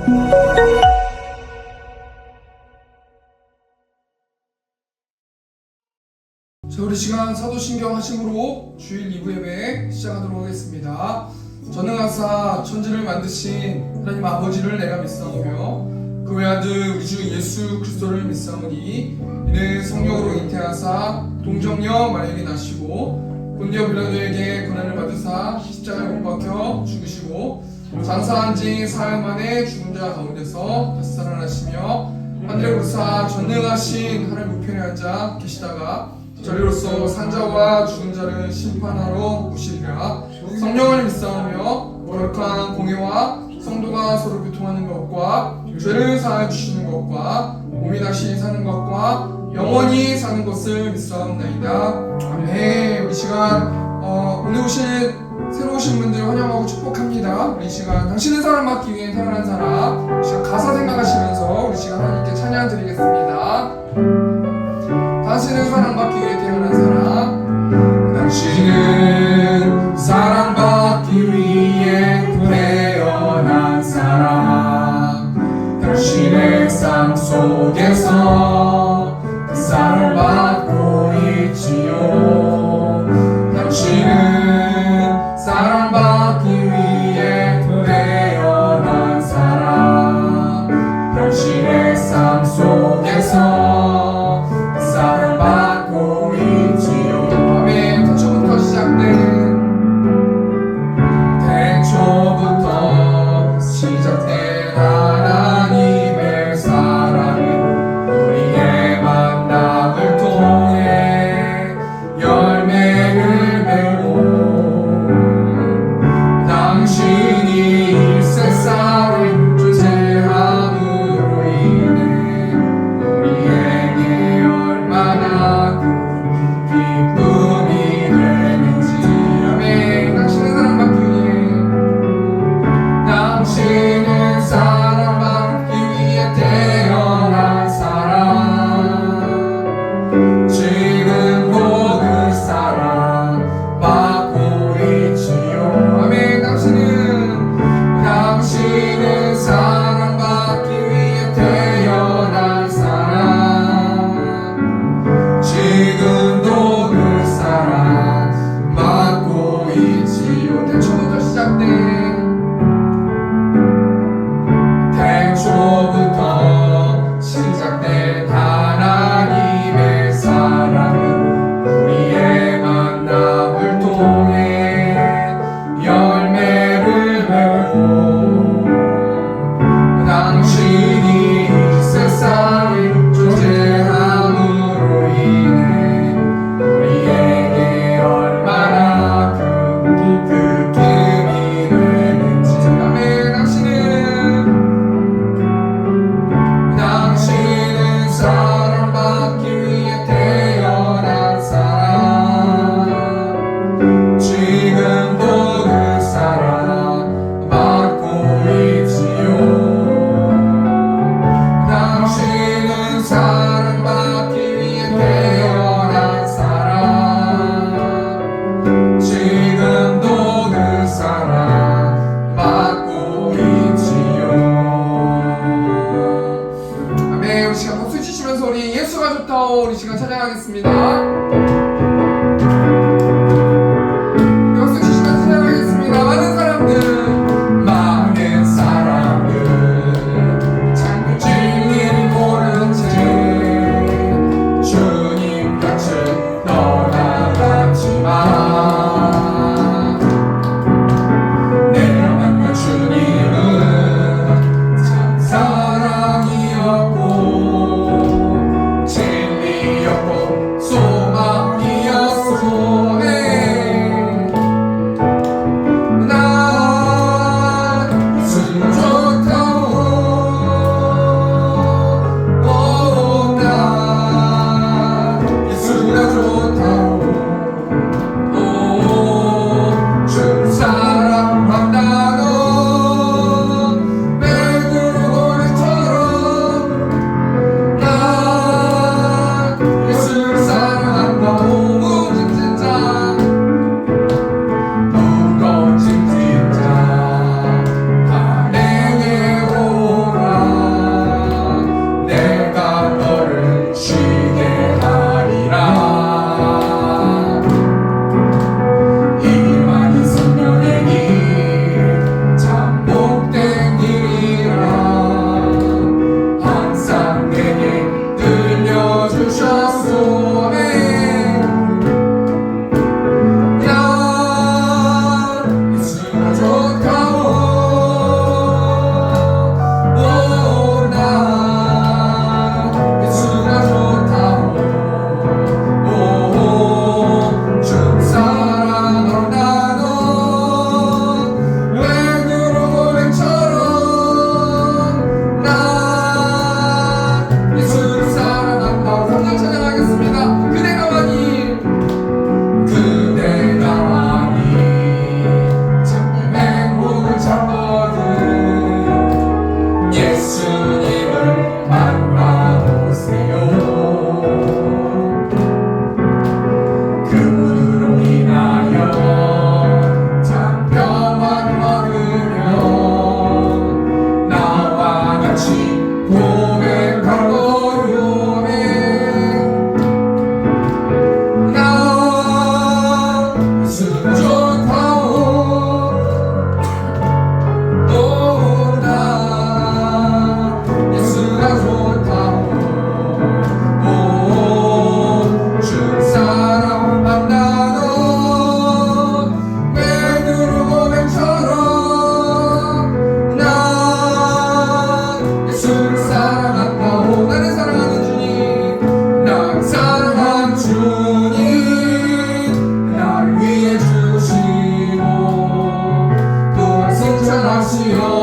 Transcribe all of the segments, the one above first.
자, 우리 시간 사도신경 하심으로 주일 2부 예배 시작하도록 하겠습니다. 전능하사 천지를 만드신 하나님 아버지를 내가 믿사오며 그 외아들 우리 주 예수 그리스도를 믿사오니 이는 성령으로 잉태하사 동정녀 마리아에게 나시고 본디오 빌라도에게 고난을 받으사 십자가에 못 박혀 죽으시고 장사한 지 사흘 만에 죽은 자 가운데서 다시 살아나시며 하늘에 오르사 전능하신 하나님 우편에 앉아 계시다가 저리로서 산자와 죽은 자를 심판하러 오시리라. 성령을 믿사오며 거룩한 공예와 성도가 서로 교통하는 것과 죄를 사하여 주시는 것과 몸이 다시 사는 것과 영원히 사는 것을 믿사옵나이다. 아멘. 우리 시간 오늘 새로 오신 분들 환영하고 축복합니다. 우리 시간 당신은 사람 받기 위해 태어난 사람, 우리 시간 가사 생각하시면서 우리 시간 하나님께 찬양 드리겠습니다. 당신은 사랑받기 위해 태어난 사람, 당신은 사랑받기 위해 태어난 사람, 당신의 삶 속에서 그 사랑받고 있지요. 당신은 사랑받기 위해 태어난 사람, 당신의 삶 속에서 사랑받고 있지.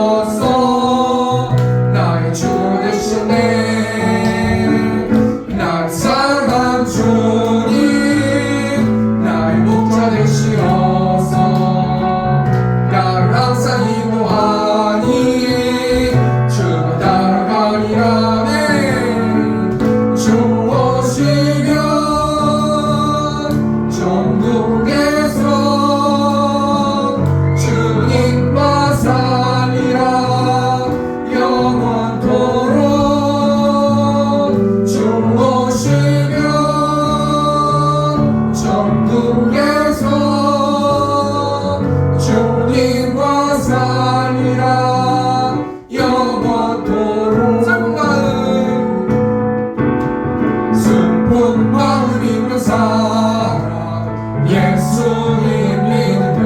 주셨어 나의 주 되셨네 날 사랑한 주님 나의 목자 되시어서 나를 항상 인도하니 주가 따라가리라네 주 오시면 천국에서 주님과 살리라 영원토록 주 오시면 천국에서 주님과 살리라 영원토록 슬픈 마음 있는 사람 예수님 믿으면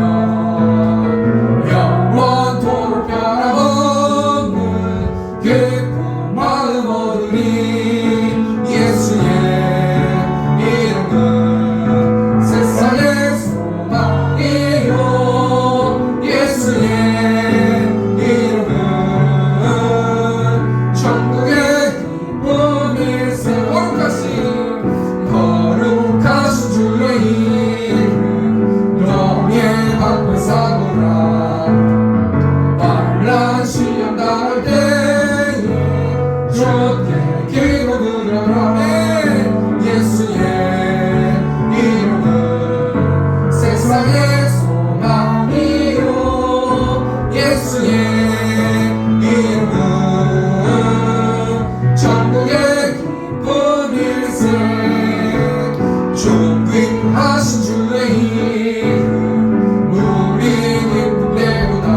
영원토록 변함없는 기쁜 마음 얻으리 예수의 이름은 세상의 소망이요 예수의 이름은 천국의 기쁨일세 거룩하신 주의 이름 너의 방패 사고라 환난 시험 당할 때에 주께 기도 드려라 예수의 이름은 세상의 소망이요 예수의 이름은 천국의 기쁨일세 존귀하신 주의 이름 우리 기쁨 되도다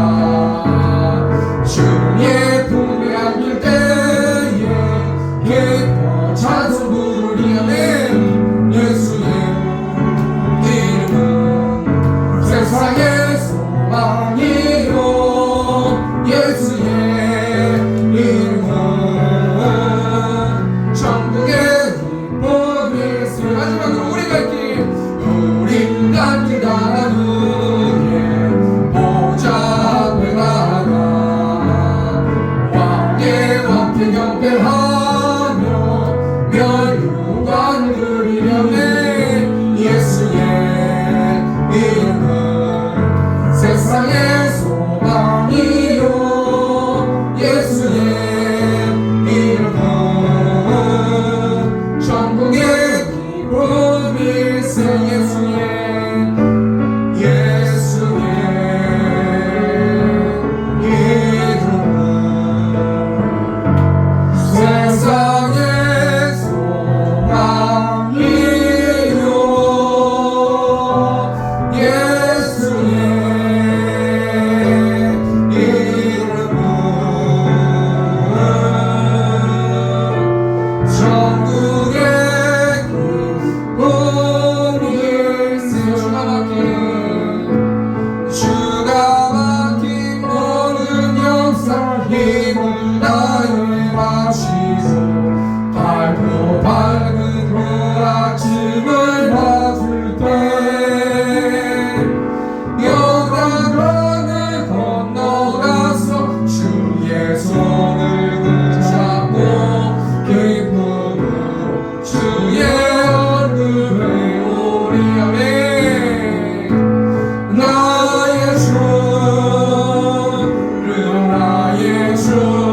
주의 품에 안길 때에 기뻐 찬송 부르리아멘 예수의 이름은 세상의 소망이요 예수의 이름은 천국의 기쁨일세 마지막으로 우리 갈 길 우린 갈 길 가는 후에 보좌 앞에 나아가 왕의 왕께 경배하며 멸류관을 드리려네 예수의 이름은 세상의 소망이요 예수의 이름은 천국의 기쁨일세 예수의 이름은 세상의 소망이요 예수의 이름은 천국의 기쁨일세 주가 맡긴 모든 역사 힘을 다해 마치고 밝고 밝은 그 아침을 맞을 때 요단강을 건너가서 주의 손을 붙잡고 기쁨으로 주의 얼굴에 오리아멘 나의 주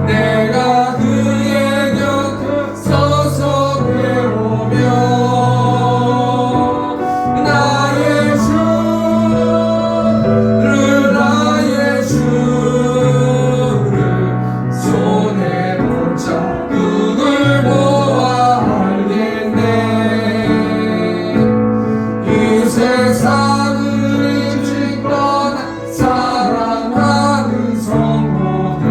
내가 그의 곁에 서서 배우며 나의 주를 손에 붙잡 그걸 보아 알겠네. 이 세상을 일찍 떠나 사랑하는 성도들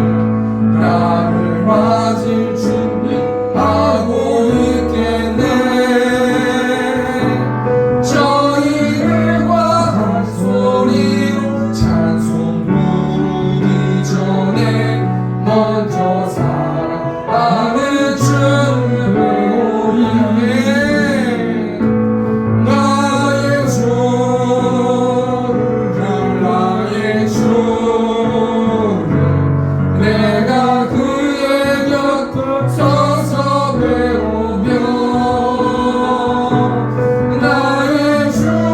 나를 맞을 준비하고 있겠네. 저희들과 한 소리로 찬송 부르기 전에 먼저 사랑하는 주를 배우리에 나의 주를 내가 그의 곁에 서서 배우며 나의 주를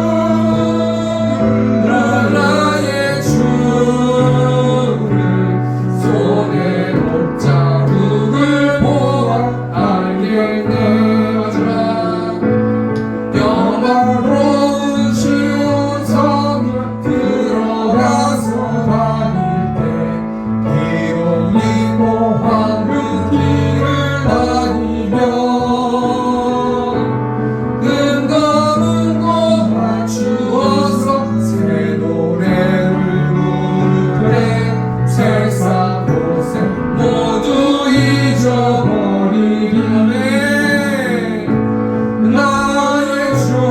손에 붙잡 그걸 보아 알겠네. 마지막 영광로운 시온 성에 들어가서 다닐 때 비록 림보 황금길을 다니며 금검은 꼭 맞추어서 새 노래를 부르되 세상 고생 모두 잊어버리기네. 나의 주를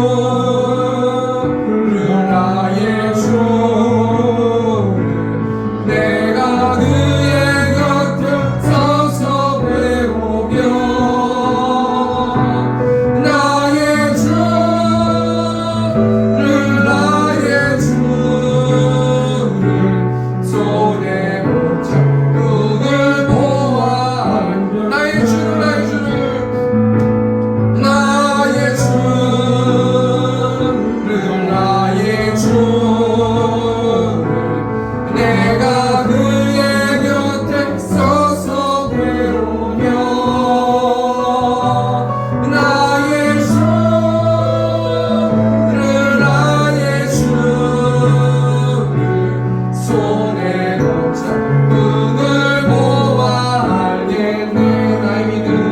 내가 그의 곁에 서서 배우며 나의 주를 손에 붙잡 그걸 보아 나의 주를 내가 그의 곁에 서서 배우며 나의 주를 손에 붙잡 그걸 보아 알겠네. 나의 믿음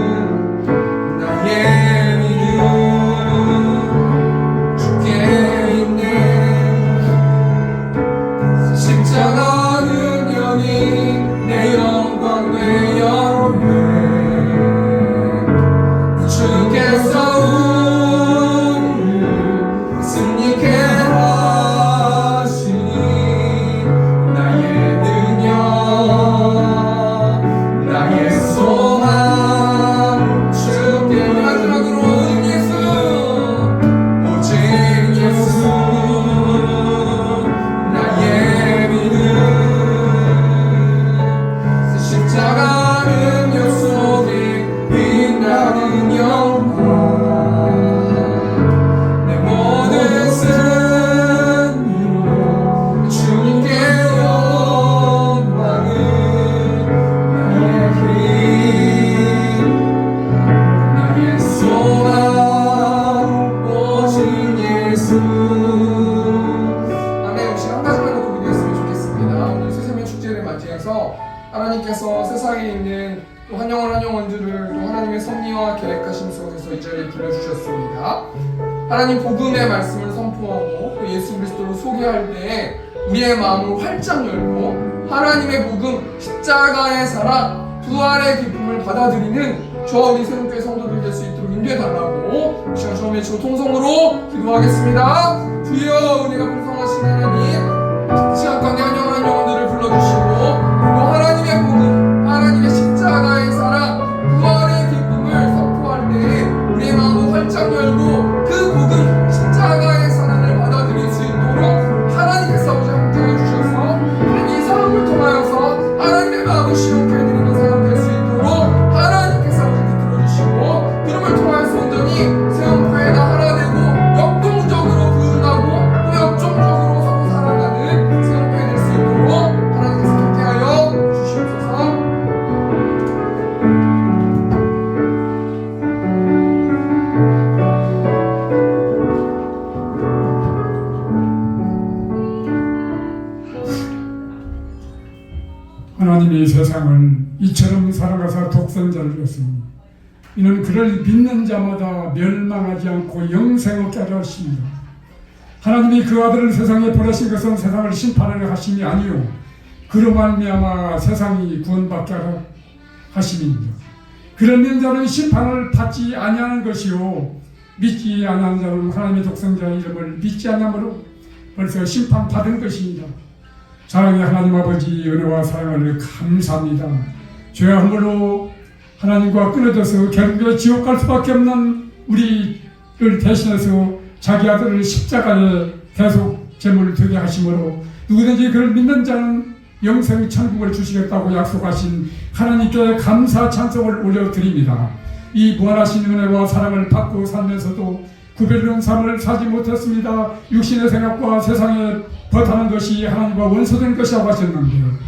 주께 있네. 십자가는 여기 내 영광 되었네. 주께서 우리를 승리케 하시니 나의 능력 나의 소망 주께 마지막으로 오직 예수 나의 믿음 십자가는 여 속에 빛나는 영광 내 모든 승리로 주님께 영광은 나의 힘 나의 소망 오직 예수. 아멘. 혹시 한 가지만 더 고백했으면 좋겠습니다. 오늘 새세미 축제를 맞이해서 하나님께서 세상에 있는 또 한 영혼들을 또 하나님의 섭리와 계획하심 속에서 이 자리에 불러주셨습니다. 하나님 복음의 말씀을 선포하고 또 예수 그리스도를 소개할 때 우리의 마음을 활짝 열고 하나님의 복음 십자가의 사랑 부활의 기쁨을 받아들이는 저와 우리 새롭게 성도들 될 수 있도록 인도해달라고 시간 처음 외치고 통성으로 기도하겠습니다. 주여 은혜가 풍성하신 하나님 시간 가운데 한 영혼들을 불러주시고 또 하나님의 복음 하나님의 십자가의 사랑 부활의 기쁨을 선포할 때 우리의 마음을 활짝 열고 그 복음 십자가의 사랑을 받아들일 수 있도록 하나님께서 우리 함께 해주셔서 이 사람을 통하여서 하나님의 마음을 시원케 해드리는 사람 될 수 있도록 하나님께서 우리 들어주시고 그럼을 통하여서 온전히 세움교회가 하나 되고 역동적으로 부흥하고 또 역동적으로 서로 살아가는 세움교회 될 수 하나님이 세상을 이처럼 사랑하사 독생자를 줬습니다. 이는 그를 믿는 자마다 멸망하지 않고 영생 얻게 하려 하십니다. 하나님이 그 아들을 세상에 보내신 것은 세상을 심판하려 하심이 아니요 그로 말미암아 세상이 구원받게 하려 하심입니다. 그런 믿는 자는 심판을 받지 아니하는 것이요 믿지 아니하는 자는 하나님의 독생자의 이름을 믿지 아니함으로 벌써 심판받은 것입니다. 사랑의 하나님 아버지 은혜와 사랑을 감사합니다. 죄함으로 하나님과 끊어져서 결국에 지옥 갈 수밖에 없는 우리를 대신해서 자기 아들을 십자가에 계속 제물을 드게 하심으로 누구든지 그를 믿는 자는 영생 천국을 주시겠다고 약속하신 하나님께 감사 찬송을 올려드립니다. 이 무한하신 은혜와 사랑을 받고 살면서도 구별된 삶을 살지 못했습니다. 육신의 생각과 세상에 버타는 것이 하나님과 원수된 것이라고 하셨는데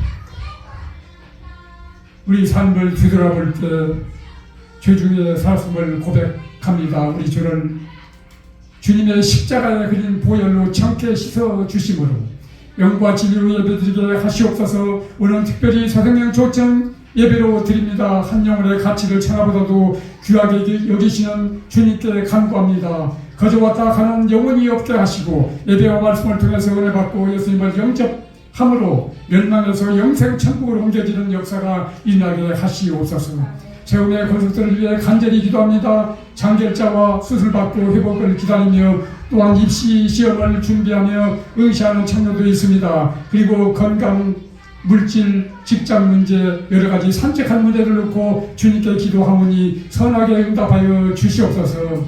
우리 삶을 뒤돌아볼 때 죄중에 살았음을 고백합니다. 우리 죄를 주님의 십자가에 그린 보혈로 청케 씻어 주심으로 영과 진리로 예배드리게 하시옵소서. 오늘 특별히 새생명 조청 예배로 드립니다. 한 영혼의 가치를 천하보다도 귀하게 여기시는 주님께 간구합니다. 거저 왔다 가는 영혼이 없게 하시고 예배와 말씀을 통해서 은혜 받고 예수님을 영접함으로 멸망에서 영생 천국으로 옮겨지는 역사가 일어나게 하시옵소서. 재혼의 건속들을 위해 간절히 기도합니다. 장결자와 수술받고 회복을 기다리며 또한 입시 시험을 준비하며 응시하는 청년도 있습니다. 그리고 건강, 물질, 직장 문제, 여러 가지 산책한 문제를 놓고 주님께 기도하오니 선하게 응답하여 주시옵소서.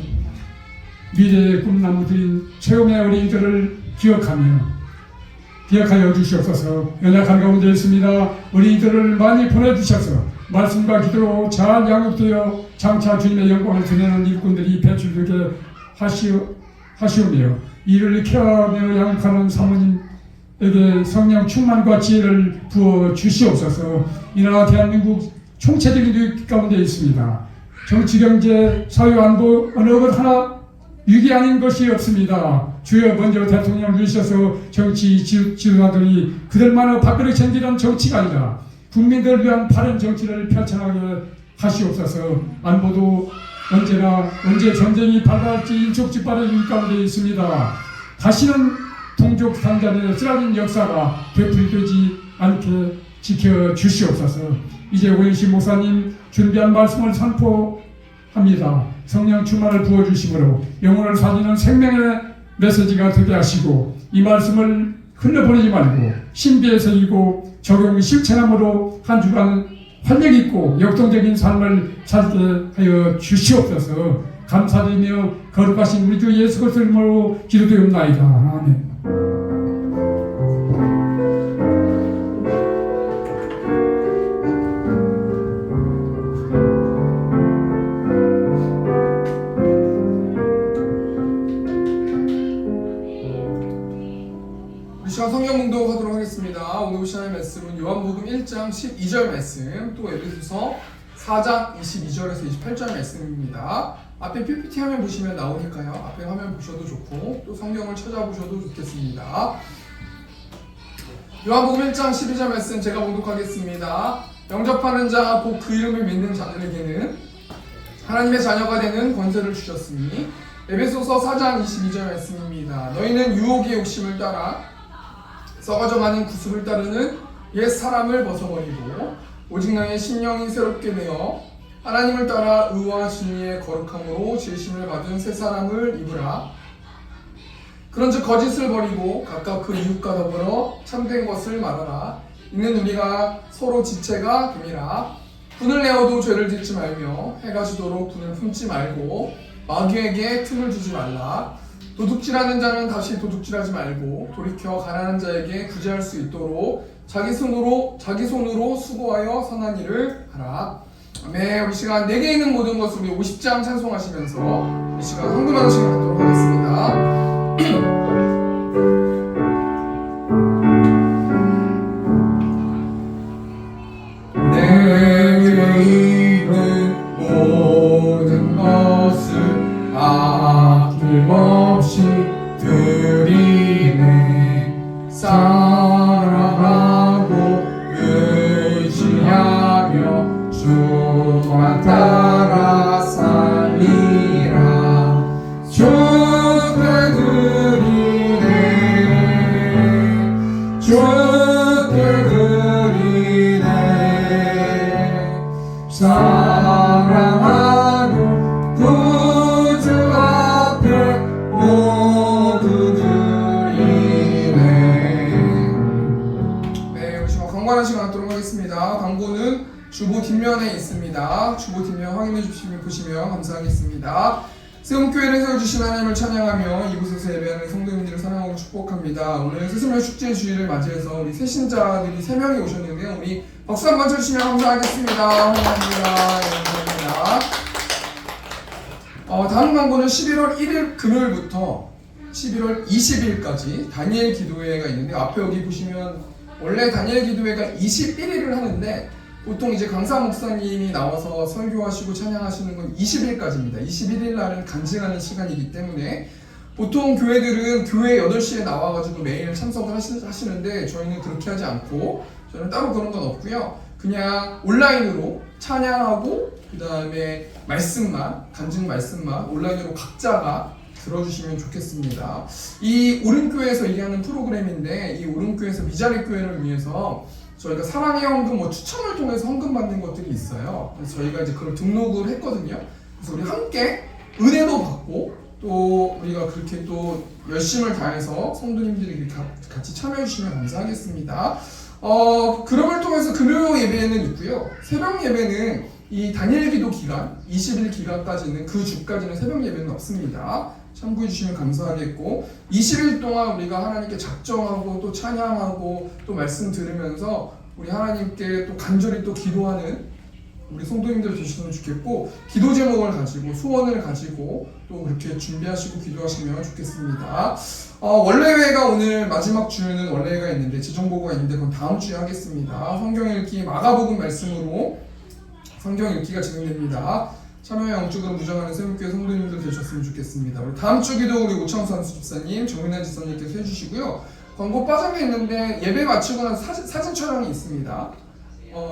미래의 꿈나무들인 체험의 어린이들을 기억하여 주시옵소서. 연약한 가운데 있습니다. 어린이들을 많이 보내주셔서 말씀과 기도로 잘 양육되어 장차 주님의 영광을 드러내는 일꾼들이 배출되게 하시오며 이를 케어하며 양육하는 사모님에게 성령 충만과 지혜를 부어 주시옵소서. 이나 대한민국 총체적인 위기 가운데 있습니다. 정치, 경제, 사회, 안보 어느 것 하나 위기 아닌 것이 없습니다. 주여 먼저 대통령을 주셔서 정치 지도자들이 그들만의 밥그릇 챙기는 정치가 아니라 국민들을 위한 바른 정치를 펼쳐나가게 하시옵소서. 안보도 언제 전쟁이 발발할지 일촉즉발의 위기 가운데 있습니다. 다시는 동족 상잔의 쓰라린 역사가 되풀이되지 않게 지켜주시옵소서. 이제 오인식 목사님 준비한 말씀을 선포합니다. 성령 충만을 부어주심으로 영혼을 살리는 생명의 메시지가 되게 하시고 이 말씀을 흘려보내지 말고 신비에 새기고 적용 실천함으로 한 주간 활력있고 역동적인 삶을 살게 하여 주시옵소서. 감사드리며 거룩하신 우리 주 예수 그리스도의 이름으로 기도드리옵나이다. 아멘. 성경 공독하도록 하겠습니다. 오늘 시간의 말씀은 요한복음 1장 12절 말씀, 또 에베소서 4장 22절에서 28절 말씀입니다. 앞에 PPT 화면 보시면 나오니까요. 앞에 화면 보셔도 좋고 또 성경을 찾아보셔도 좋겠습니다. 요한복음 1장 12절 말씀 제가 봉독하겠습니다. 영접하는 자 곧 그 이름을 믿는 자들에게는 하나님의 자녀가 되는 권세를 주셨으니 에베소서 4장 22절 말씀입니다. 너희는 유혹의 욕심을 따라 썩어져 가는 구습을 따르는 옛 사람을 벗어버리고 오직 너의 심령이 새롭게 되어 하나님을 따라 의와 진리의 거룩함으로 지으심을 받은 새 사람을 입으라. 그런즉 거짓을 버리고 각각 그 이웃과 더불어 참된 것을 말하라. 이는 우리가 서로 지체가 됨이라. 분을 내어도 죄를 짓지 말며 해가 지도록 분을 품지 말고 마귀에게 틈을 주지 말라. 도둑질하는 자는 다시 도둑질하지 말고 돌이켜 가난한 자에게 구제할 수 있도록 자기 손으로 수고하여 선한 일을 하라. 아멘. 우리 시간 내게 있는 모든 것을 우리 50장 찬송하시면서 이 시간 헌금하는 시간 갖도록 하겠습니다. 없이 드리네. 사랑하고 사랑하는 구주 앞에 모두 드리네. 네, 우리 지금 광고하는 시간 갖도록 하겠습니다. 광고는 주보 뒷면에 있습니다. 주보 뒷면 확인해 주시면 보시면 감사하겠습니다. 세움교회를 세워주신 하나님을 찬양하며 이곳에서 예배하는 성도님들을 사랑하고 축복합니다. 오늘 새순절 축제 주일을 맞이해서 우리 새신자들이 3명이 오셨는데요. 우리 박수 한번 쳐주시면 감사하겠습니다. 감사합니다. 네, 감사합니다. 다음 광고는 11월 1일 금요일부터 11월 20일까지 다니엘 기도회가 있는데, 앞에 여기 보시면 원래 다니엘 기도회가 21일을 하는데 보통 이제 강사 목사님이 나와서 설교하시고 찬양하시는 건 20일까지입니다. 21일 날은 간증하는 시간이기 때문에 보통 교회들은 교회 8시에 나와가지고 매일 참석을 하시는데, 저희는 그렇게 하지 않고, 저는 따로 그런 건 없고요. 그냥 온라인으로 찬양하고 그 다음에 말씀만, 간증 말씀만 온라인으로 각자가 들어주시면 좋겠습니다. 이 오름교회에서 얘기하는 프로그램인데, 이 오름교회에서 미자리 교회를 위해서 저희가 사랑의 헌금 추첨을 통해서 헌금 받는 것들이 있어요. 그래서 저희가 이제 그걸 등록을 했거든요. 그래서 우리 함께 은혜도 받고 또 우리가 그렇게 또 열심을 다해서 성도님들이 같이 참여해 주시면 감사하겠습니다. 그럼을 통해서 금요 예배는 있고요. 새벽 예배는 이 다니엘 기도 기간 20일 기간까지는, 그 주까지는 새벽 예배는 없습니다. 참고해 주시면 감사하겠고, 20일 동안 우리가 하나님께 작정하고 또 찬양하고 또 말씀 들으면서 우리 하나님께 또 간절히 또 기도하는 우리 성도님들 되시면 좋겠고, 기도 제목을 가지고 소원을 가지고 또 그렇게 준비하시고 기도하시면 좋겠습니다. 원래회가 오늘 마지막 주는 원래회가 있는데, 지정보고가 있는데 그건 다음 주에 하겠습니다. 성경 읽기 마가복음 말씀으로 성경 읽기가 진행됩니다. 참여에 영적으로 무장하는 세움교회 성도님들 되셨으면 좋겠습니다. 우리 다음 주 기도 우리 오창수 한수 집사님, 정민아 집사님께서 해주시고요. 광고 빠져게 있는데 예배 마치고 난 사진 촬영이 있습니다.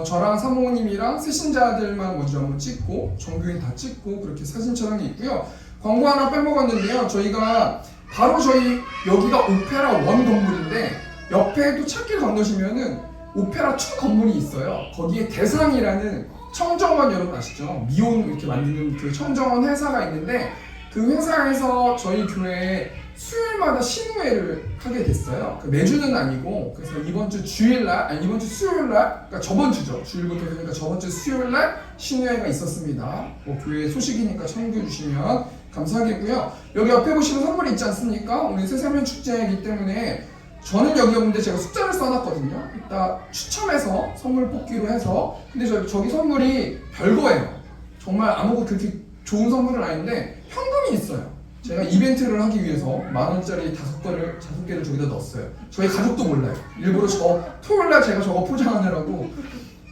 저랑 사모님이랑 새신자들만 먼저 한번 찍고 정교인 다 찍고 그렇게 사진 촬영이 있고요. 광고 하나 빼먹었는데요. 저희가 바로 저희 여기가 오페라 1 건물인데 옆에 또 찾길 건너시면은 오페라 2 건물이 있어요. 거기에 대상이라는 청정원, 여러분 아시죠? 미온 이렇게 만드는 그 청정원 회사가 있는데, 그 회사에서 저희 교회에 수요일마다 신우회를 하게 됐어요. 매주는 아니고, 그래서 이번 주 주일날, 이번 주 수요일날, 그러니까 저번 주죠. 주일부터 그러니까 저번 주 수요일날 신우회가 있었습니다. 교회 소식이니까 참고해 주시면 감사하겠고요. 여기 옆에 보시면 선물이 있지 않습니까? 오늘 새세면 축제이기 때문에 저는 여기 없는데 제가 숫자를 써놨거든요. 이따 추첨해서 선물 뽑기로 해서. 근데 저기 선물이 별거예요. 정말 아무것도 그렇게 좋은 선물은 아닌데 현금이 있어요. 제가 이벤트를 하기 위해서 10,000원짜리 5개를 저기다 넣었어요. 저희 가족도 몰라요. 일부러 토요일날 제가 저거 포장하느라고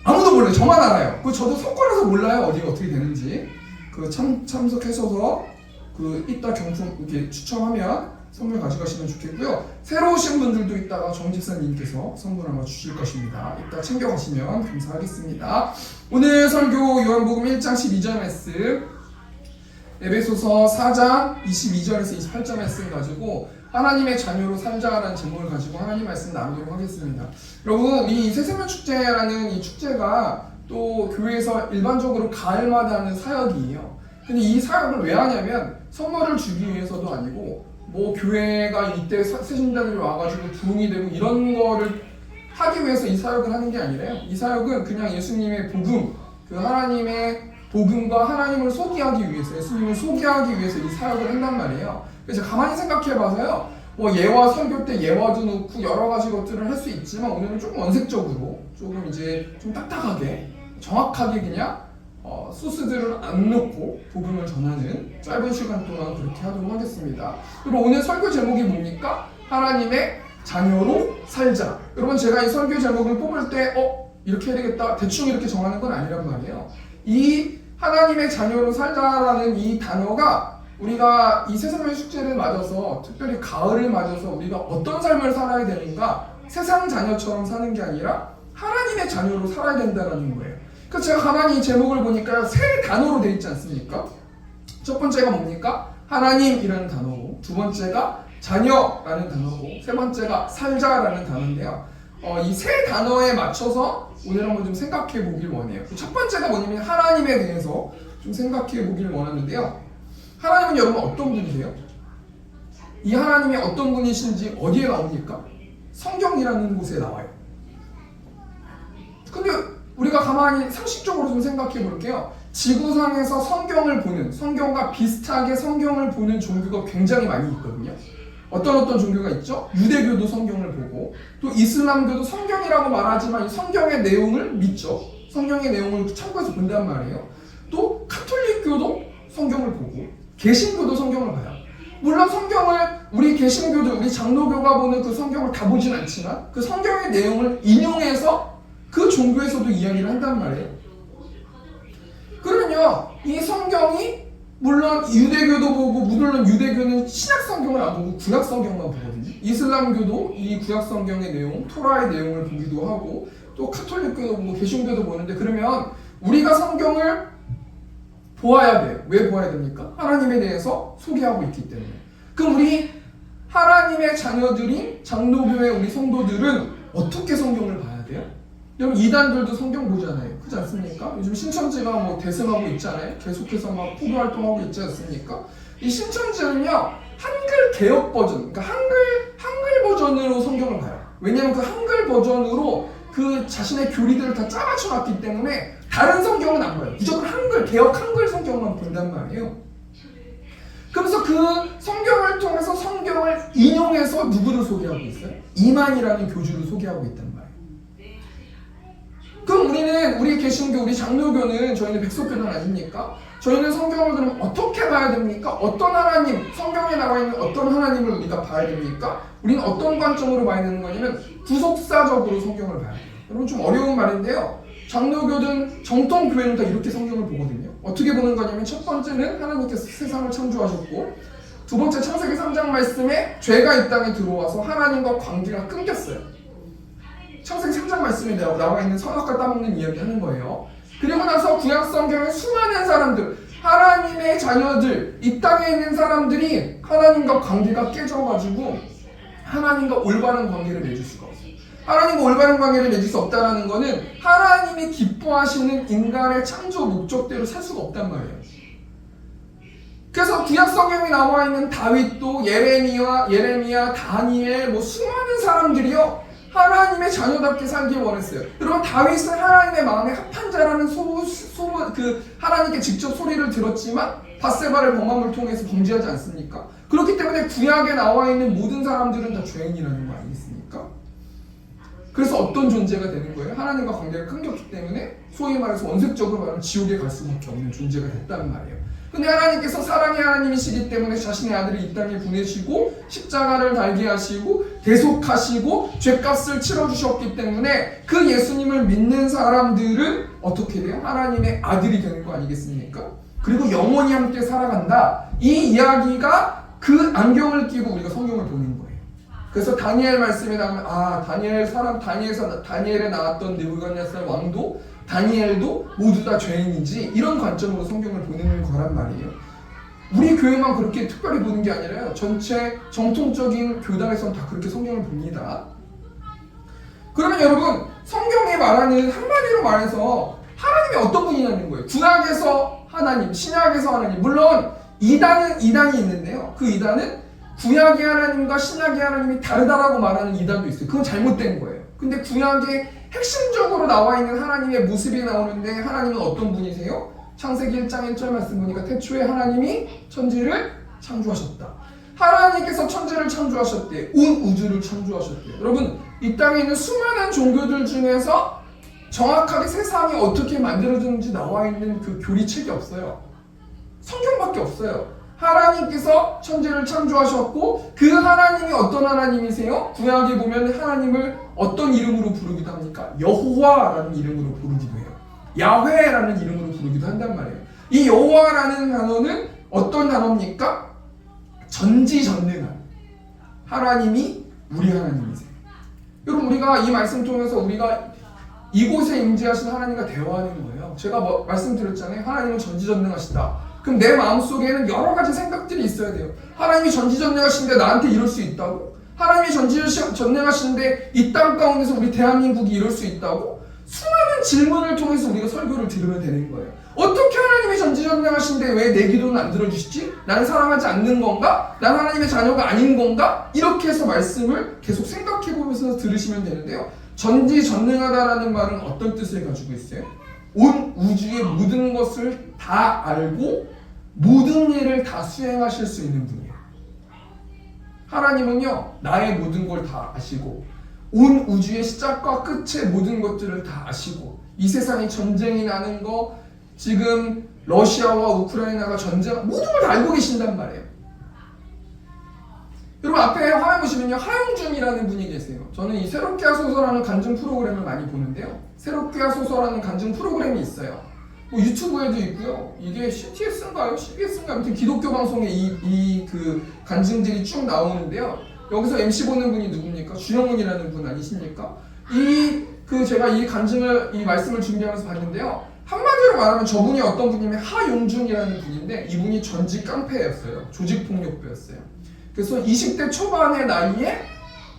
아무도 몰라요. 저만 알아요. 저도 섞어놔서 몰라요. 어디가 어떻게 되는지. 참석하셔서 이따 경품 이렇게 추첨하면 선물 가져가시면 좋겠고요. 새로 오신 분들도 이따가 정 집사님께서 선물 아마 주실 것입니다. 이따 챙겨가시면 감사하겠습니다. 오늘 설교 요한복음 1장 12절 말씀, 에베소서 4장 22절에서 28절 말씀 가지고 하나님의 자녀로 살자라는 제목을 가지고 하나님 말씀 나누도록 하겠습니다. 여러분, 우리 새세면 축제라는 이 축제가 또 교회에서 일반적으로 가을마다 하는 사역이에요. 근데 이 사역을 왜 하냐면 선물을 주기 위해서도 아니고, 교회가 이때 새신자들이 와가지고 부흥이 되고 이런 거를 하기 위해서 이 사역을 하는 게 아니라요. 이 사역은 그냥 예수님의 복음, 하나님의 복음과 하나님을 소개하기 위해서, 예수님을 소개하기 위해서 이 사역을 한단 말이에요. 그래서 가만히 생각해봐서요. 예화 설교 때 예화도 넣고 여러 가지 것들을 할 수 있지만, 오늘은 조금 원색적으로, 조금 이제 좀 딱딱하게, 정확하게 그냥 소스들을 안 넣고 복음을 전하는 짧은 시간 동안 그렇게 하도록 하겠습니다. 그리고 오늘 설교 제목이 뭡니까? 하나님의 자녀로 살자. 여러분, 제가 이 설교 제목을 뽑을 때 이렇게 해야 되겠다 대충 이렇게 정하는 건 아니란 말이에요. 이 하나님의 자녀로 살자라는 이 단어가 우리가 이 새세면 축제를 맞아서, 특별히 가을을 맞아서 우리가 어떤 삶을 살아야 되는가, 세상 자녀처럼 사는 게 아니라 하나님의 자녀로 살아야 된다는 거예요. 그래서 제가 가만히 이 제목을 보니까 3단어로 되어 있지 않습니까? 첫 번째가 뭡니까? 하나님이라는 단어고, 두 번째가 자녀라는 단어고, 세 번째가 살자라는 단어인데요. 이 세 단어에 맞춰서 오늘 한번 좀 생각해 보길 원해요. 첫 번째가 뭐냐면 하나님에 대해서 좀 생각해 보길 원하는데요. 하나님은 여러분 어떤 분이세요? 이 하나님이 어떤 분이신지 어디에 나옵니까? 성경이라는 곳에 나와요. 근데 우리가 가만히 상식적으로 좀 생각해 볼게요. 지구상에서 성경을 보는, 성경과 비슷하게 성경을 보는 종교가 굉장히 많이 있거든요. 어떤 종교가 있죠? 유대교도 성경을 보고, 또 이슬람교도 성경이라고 말하지만 이 성경의 내용을 믿죠. 성경의 내용을 참고해서 본단 말이에요. 또 가톨릭교도 성경을 보고, 개신교도 성경을 봐요. 물론 성경을 우리 개신교들, 우리 장로교가 보는 그 성경을 다 보진 않지만 그 성경의 내용을 인용해서 그 종교에서도 이야기를 한단 말이에요. 그러면요, 이 성경이 물론 유대교도 보고, 물론 유대교는 신약 성경을 안 보고 구약 성경만 보거든요. 이슬람교도 이 구약 성경의 내용, 토라의 내용을 보기도 하고, 또 가톨릭교도 보고 개신교도 보는데, 그러면 우리가 성경을 보아야 돼요. 왜 보아야 됩니까? 하나님에 대해서 소개하고 있기 때문에. 그럼 우리 하나님의 자녀들인 장로교의 우리 성도들은 어떻게 성경을 봐야 돼요? 여러분 이단들도 성경 보잖아요. 그렇지 않습니까? 요즘 신천지가 뭐 대승하고 있잖아요. 계속해서 막 포교 활동하고 있지 않습니까? 이 신천지는요, 한글 개혁 버전, 그러니까 한글 버전으로 성경을 봐요. 왜냐하면 그 한글 버전으로 그 자신의 교리들을 다 짜맞춰놨기 때문에 다른 성경은 안 봐요. 무조건 한글, 개혁 한글 성경만 본단 말이에요. 그래서 그 성경을 통해서 성경을 인용해서 누구를 소개하고 있어요? 이만이라는 교주를 소개하고 있단 말이에요. 그럼 우리 개신교, 우리 장로교는, 저희는 백석교단 아닙니까? 저희는 성경을 그럼 어떻게 봐야 됩니까? 어떤 하나님, 성경에 나와 있는 어떤 하나님을 우리가 봐야 됩니까? 우리는 어떤 관점으로 봐야 되는 거냐면 구속사적으로 성경을 봐야 돼요. 여러분 좀 어려운 말인데요. 장로교든 정통교회는 다 이렇게 성경을 보거든요. 어떻게 보는 거냐면 첫 번째는 하나님께서 세상을 창조하셨고, 두 번째 창세기 3장 말씀에 죄가 이 땅에 들어와서 하나님과 관계가 끊겼어요. 창세기 3장 말씀에 나와 있는 선악과 따먹는 이야기 하는 거예요. 그리고 나서 구약 성경의 수많은 사람들, 하나님의 자녀들, 이 땅에 있는 사람들이 하나님과 관계가 깨져가지고 하나님과 올바른 관계를 맺을 수가 없어요. 하나님과 올바른 관계를 맺을 수 없다는 것은 하나님이 기뻐하시는 인간의 창조 목적대로 살 수가 없단 말이에요. 그래서 구약 성경에 나와 있는 다윗도, 예레미야, 다니엘, 뭐 수많은 사람들이요, 하나님의 자녀답게 살길 원했어요. 여러분 다윗은 하나님의 마음에 합한 자라는 하나님께 직접 소리를 들었지만 밧세바를 범함을 통해서 범죄하지 않습니까? 그렇기 때문에 구약에 나와 있는 모든 사람들은 다 죄인이라는 거 아니겠습니까? 그래서 어떤 존재가 되는 거예요? 하나님과 관계가 끊겼기 때문에 소위 말해서 원색적으로 말하면 지옥에 갈 수밖에 없는 존재가 됐다는 말이에요. 근데 하나님께서 사랑의 하나님이시기 때문에 자신의 아들을 이 땅에 보내시고 십자가를 달게 하시고 대속하시고 죄값을 치러주셨기 때문에 그 예수님을 믿는 사람들은 어떻게 돼요? 하나님의 아들이 되는 거 아니겠습니까? 그리고 영원히 함께 살아간다. 이 이야기가 그 안경을 끼고 우리가 성경을 보는 거예요. 그래서 다니엘 말씀에 나오면 다니엘에 나왔던 느부갓네살 왕도 다니엘도 모두 다 죄인이지, 이런 관점으로 성경을 보는 거란 말이에요. 우리 교회만 그렇게 특별히 보는 게 아니라요, 전체 정통적인 교단에서는 다 그렇게 성경을 봅니다. 그러면 여러분 성경에 말하는, 한마디로 말해서 하나님이 어떤 분이냐는 거예요. 구약에서 하나님, 신약에서 하나님. 물론 이단이 있는데요, 그 이단은 구약의 하나님과 신약의 하나님이 다르다라고 말하는 이단도 있어요. 그건 잘못된 거예요. 근데 구약에 핵심적으로 나와 있는 하나님의 모습이 나오는데, 하나님은 어떤 분이세요? 창세기 1장 1절 말씀 보니까 태초에 하나님이 천지를 창조하셨다. 하나님께서 천지를 창조하셨대. 온 우주를 창조하셨대. 여러분 이 땅에 있는 수많은 종교들 중에서 정확하게 세상이 어떻게 만들어졌는지 나와 있는 그 교리책이 없어요. 성경밖에 없어요. 하나님께서 천지를 창조하셨고, 그 하나님이 어떤 하나님이세요? 구약에 보면 하나님을 어떤 이름으로 부르기도 합니까? 여호와라는 이름으로 부르기도 해요. 야훼라는 이름으로 부르기도 한단 말이에요. 이 여호와라는 단어는 어떤 단어입니까? 전지전능한 하나님이 우리 하나님이세요. 여러분 우리가 이 말씀 통해서 우리가 이곳에 임재하신 하나님과 대화하는 거예요. 제가 말씀드렸잖아요. 하나님은 전지전능하시다. 그럼 내 마음속에는 여러 가지 생각들이 있어야 돼요. 하나님이 전지전능하신데 나한테 이럴 수 있다고? 하나님이 전능하시는데 이 땅 가운데서 우리 대한민국이 이럴 수 있다고? 수많은 질문을 통해서 우리가 설교를 들으면 되는 거예요. 어떻게 하나님이 전지전능하신데 왜 내 기도는 안 들어주시지? 나는 사랑하지 않는 건가? 난 하나님의 자녀가 아닌 건가? 이렇게 해서 말씀을 계속 생각해보면서 들으시면 되는데요. 전지전능하다라는 말은 어떤 뜻을 가지고 있어요? 온 우주의 모든 것을 다 알고 모든 일을 다 수행하실 수 있는 분이에요. 하나님은요, 나의 모든 걸 다 아시고 온 우주의 시작과 끝의 모든 것들을 다 아시고 이 세상에 전쟁이 나는 거, 지금 러시아와 우크라이나가 전쟁, 모든 걸 다 알고 계신단 말이에요. 여러분 앞에 화면 보시면요, 하용준이라는 분이 계세요. 저는 이 새롭게 하소서라는 간증 프로그램을 많이 보는데요. 새롭게 하소서라는 간증 프로그램이 있어요. 뭐 유튜브에도 있고요. 이게 CTS인가요? CBS인가요? 아무튼 기독교 방송에 그 간증들이 쭉 나오는데요. 여기서 MC 보는 분이 누굽니까? 주영훈이라는 분 아니십니까? 제가 이 간증을, 이 말씀을 준비하면서 봤는데요. 한마디로 말하면 저분이 어떤 분이냐면 하용준이라는 분인데 이분이 전직 깡패였어요. 조직폭력배였어요. 그래서 20대 초반의 나이에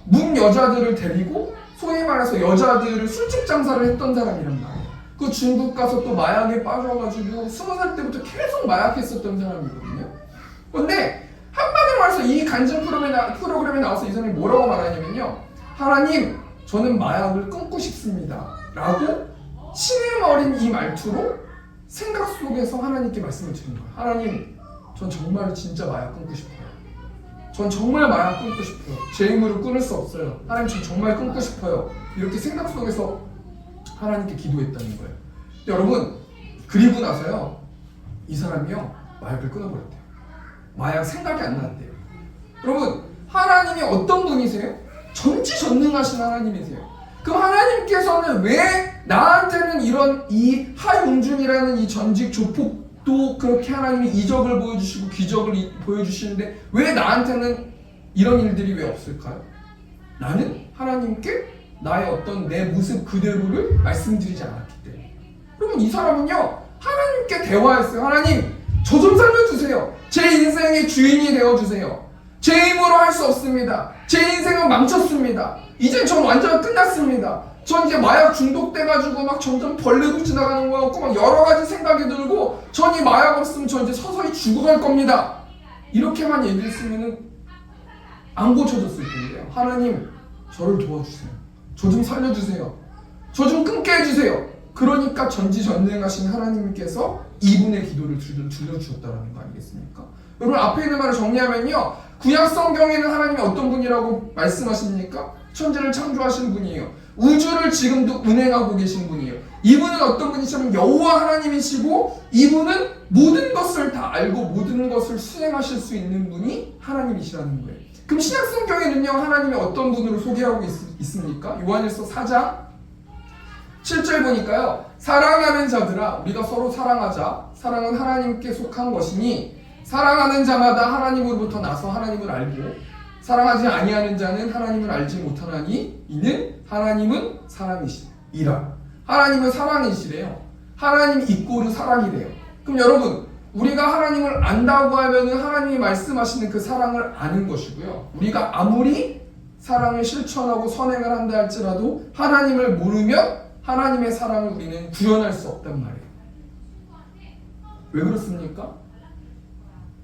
문 여자들을 데리고 소위 말해서 여자들을 술집 장사를 했던 사람이란 말이에요. 그 중국 가서 또 마약에 빠져가지고 20살 때부터 계속 마약했었던 사람이거든요. 그런데 한마디로 말해서 이 간증 프로그램에 나와서 이 사람이 뭐라고 말하냐면요. 하나님, 저는 마약을 끊고 싶습니다. 라고 신의 어린 이 말투로 생각 속에서 하나님께 말씀을 드린 거예요. 하나님, 전 정말 진짜 마약 끊고 싶어요. 전 정말 마약 끊고 싶어요. 제 힘으로 끊을 수 없어요. 하나님, 전 정말 끊고 싶어요. 이렇게 생각 속에서 하나님께 기도했다는 거예요. 근데 여러분, 그리고 나서요, 이 사람이요, 마약을 끊어버렸대요. 마약 생각이 안 났대요. 여러분, 하나님이 어떤 분이세요? 전지전능하신 하나님이세요. 그럼 하나님께서는 왜 나한테는 이 하용준이라는 이 전직 조폭도 그렇게 하나님이 이적을 보여주시고 기적을 보여주시는데 왜 나한테는 이런 일들이 왜 없을까요? 나는 하나님께 나의 어떤 내 모습 그대로를 말씀드리지 않았기 때문에. 그러면 이 사람은요, 하나님께 대화했어요. 하나님, 저 좀 살려주세요. 제 인생의 주인이 되어주세요. 제 힘으로 할 수 없습니다. 제 인생은 망쳤습니다. 이젠 전 완전 끝났습니다. 전 이제 마약 중독돼가지고 막 점점 벌레도 지나가는 것 같고 막 여러 가지 생각이 들고 전 이 마약 없으면 전 이제 서서히 죽어갈 겁니다. 이렇게만 얘기했으면은 안 고쳐졌을 텐데요. 하나님, 저를 도와주세요. 저 좀 살려주세요. 저 좀 끊게 해주세요. 그러니까 전지전능하신 하나님께서 이분의 기도를 들려주셨다는 거 아니겠습니까? 여러분 앞에 있는 말을 정리하면요, 구약 성경에는 하나님이 어떤 분이라고 말씀하십니까? 천지를 창조하신 분이에요. 우주를 지금도 운행하고 계신 분이에요. 이분은 어떤 분이시냐면 여호와 하나님이시고 이분은 모든 것을 다 알고 모든 것을 수행하실 수 있는 분이 하나님이시라는 거예요. 그럼 신약 성경에는요, 하나님이 어떤 분으로 소개하고 있습니까? 요한일서 4장 7절 보니까요, 사랑하는 자들아, 우리가 서로 사랑하자. 사랑은 하나님께 속한 것이니 사랑하는 자마다 하나님으로부터 나서 하나님을 알고 사랑하지 아니하는 자는 하나님을 알지 못하나니 이는 하나님은 사랑이시라. 하나님은 사랑이시래요. 하나님 이꼬르 사랑이래요. 그럼 여러분, 우리가 하나님을 안다고 하면은 하나님이 말씀하시는 그 사랑을 아는 것이고요. 우리가 아무리 사랑을 실천하고 선행을 한다 할지라도 하나님을 모르면 하나님의 사랑을 우리는 구현할 수 없단 말이에요. 왜 그렇습니까?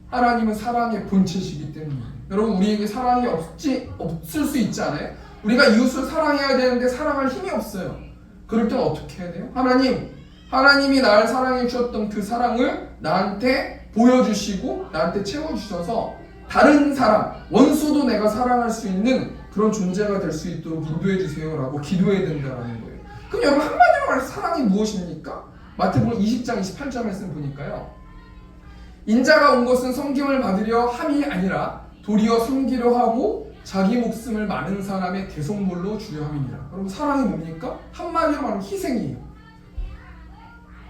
하나님은 사랑의 본체시기 때문이에요. 여러분, 우리에게 사랑이 없을 수 있지 않아요? 우리가 이웃을 사랑해야 되는데 사랑할 힘이 없어요. 그럴 땐 어떻게 해야 돼요? 하나님이 나를 사랑해 주셨던 그 사랑을 나한테 보여주시고 나한테 채워주셔서 다른 사람, 원수도 내가 사랑할 수 있는 그런 존재가 될 수 있도록 인도해 주세요 라고 기도해야 된다는 거예요. 그럼 여러분, 한마디로 말해서 사랑이 무엇입니까? 마태복음 20장 28절 말씀 보니까요, 인자가 온 것은 섬김을 받으려 함이 아니라 도리어 섬기려 하고 자기 목숨을 많은 사람의 대속물로 주려 함이니라. 여러분, 사랑이 뭡니까? 한마디로 말하면 희생이에요.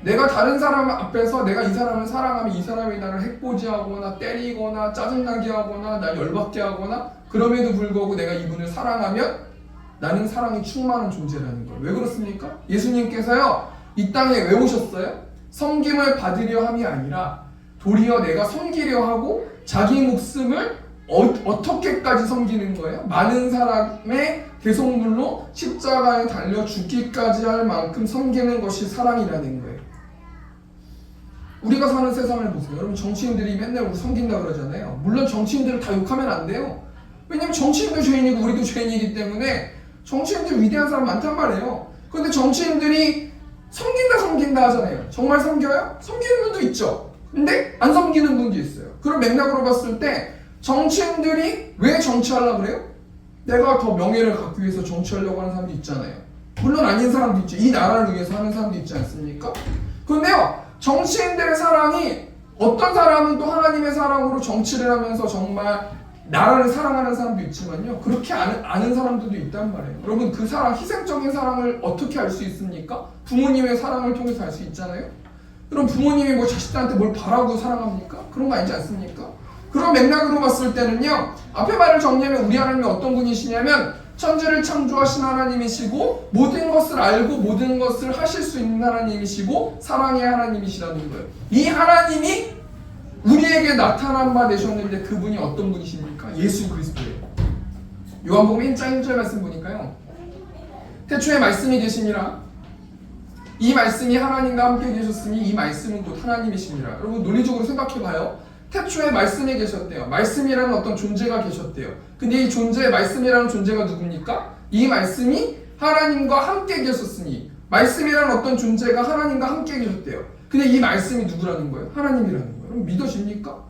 내가 다른 사람 앞에서 내가 이 사람을 사랑하면 이 사람이 나를 해코지하거나 때리거나 짜증나게 하거나 나 열받게 하거나 그럼에도 불구하고 내가 이분을 사랑하면 나는 사랑이 충만한 존재라는 거예요. 왜 그렇습니까? 예수님께서요, 이 땅에 왜 오셨어요? 섬김을 받으려 함이 아니라 도리어 내가 섬기려 하고 자기 목숨을 어떻게까지 섬기는 거예요? 많은 사람의 대속물로 십자가에 달려 죽기까지 할 만큼 섬기는 것이 사랑이라는 거예요. 우리가 사는 세상을 보세요. 여러분, 정치인들이 맨날 우리 섬긴다 그러잖아요. 물론 정치인들을 다 욕하면 안 돼요. 왜냐면 정치인도 죄인이고 우리도 죄인이기 때문에 정치인들 위대한 사람 많단 말이에요. 그런데 정치인들이 섬긴다 하잖아요. 정말 섬겨요? 섬기는 분도 있죠. 근데 안 섬기는 분도 있어요. 그런 맥락으로 봤을 때 정치인들이 왜 정치하려고 그래요? 내가 더 명예를 갖기 위해서 정치하려고 하는 사람도 있잖아요. 물론 아닌 사람도 있죠. 이 나라를 위해서 하는 사람도 있지 않습니까? 그런데요, 정치인들의 사랑이 어떤 사람은 또 하나님의 사랑으로 정치를 하면서 정말 나라를 사랑하는 사람도 있지만요, 그렇게 아는 사람들도 있단 말이에요. 여러분, 그 사랑, 희생적인 사랑을 어떻게 알 수 있습니까? 부모님의 사랑을 통해서 알 수 있잖아요. 그럼 부모님이 뭐 자식들한테 뭘 바라고 사랑합니까? 그런 거 아니지 않습니까? 그런 맥락으로 봤을 때는요, 앞에 말을 정리하면 우리 하나님이 어떤 분이시냐면 천지를 창조하신 하나님이시고 모든 것을 알고 모든 것을 하실 수 있는 하나님이시고 사랑의 하나님이시라는 거예요. 이 하나님이 우리에게 나타난 바 되셨는데 그분이 어떤 분이십니까? 예수 그리스도예요. 요한복음 1장 1절 말씀 보니까요, 태초에 말씀이 계시니라 이 말씀이 하나님과 함께 계셨으니 이 말씀은 곧 하나님이십니다. 여러분, 논리적으로 생각해봐요. 태초에 말씀이 계셨대요. 말씀이라는 어떤 존재가 계셨대요. 근데 이 존재, 말씀이라는 존재가 누굽니까? 이 말씀이 하나님과 함께 계셨으니, 말씀이라는 어떤 존재가 하나님과 함께 계셨대요. 근데 이 말씀이 누구라는 거예요? 하나님이라는 거예요. 그럼 믿어집니까?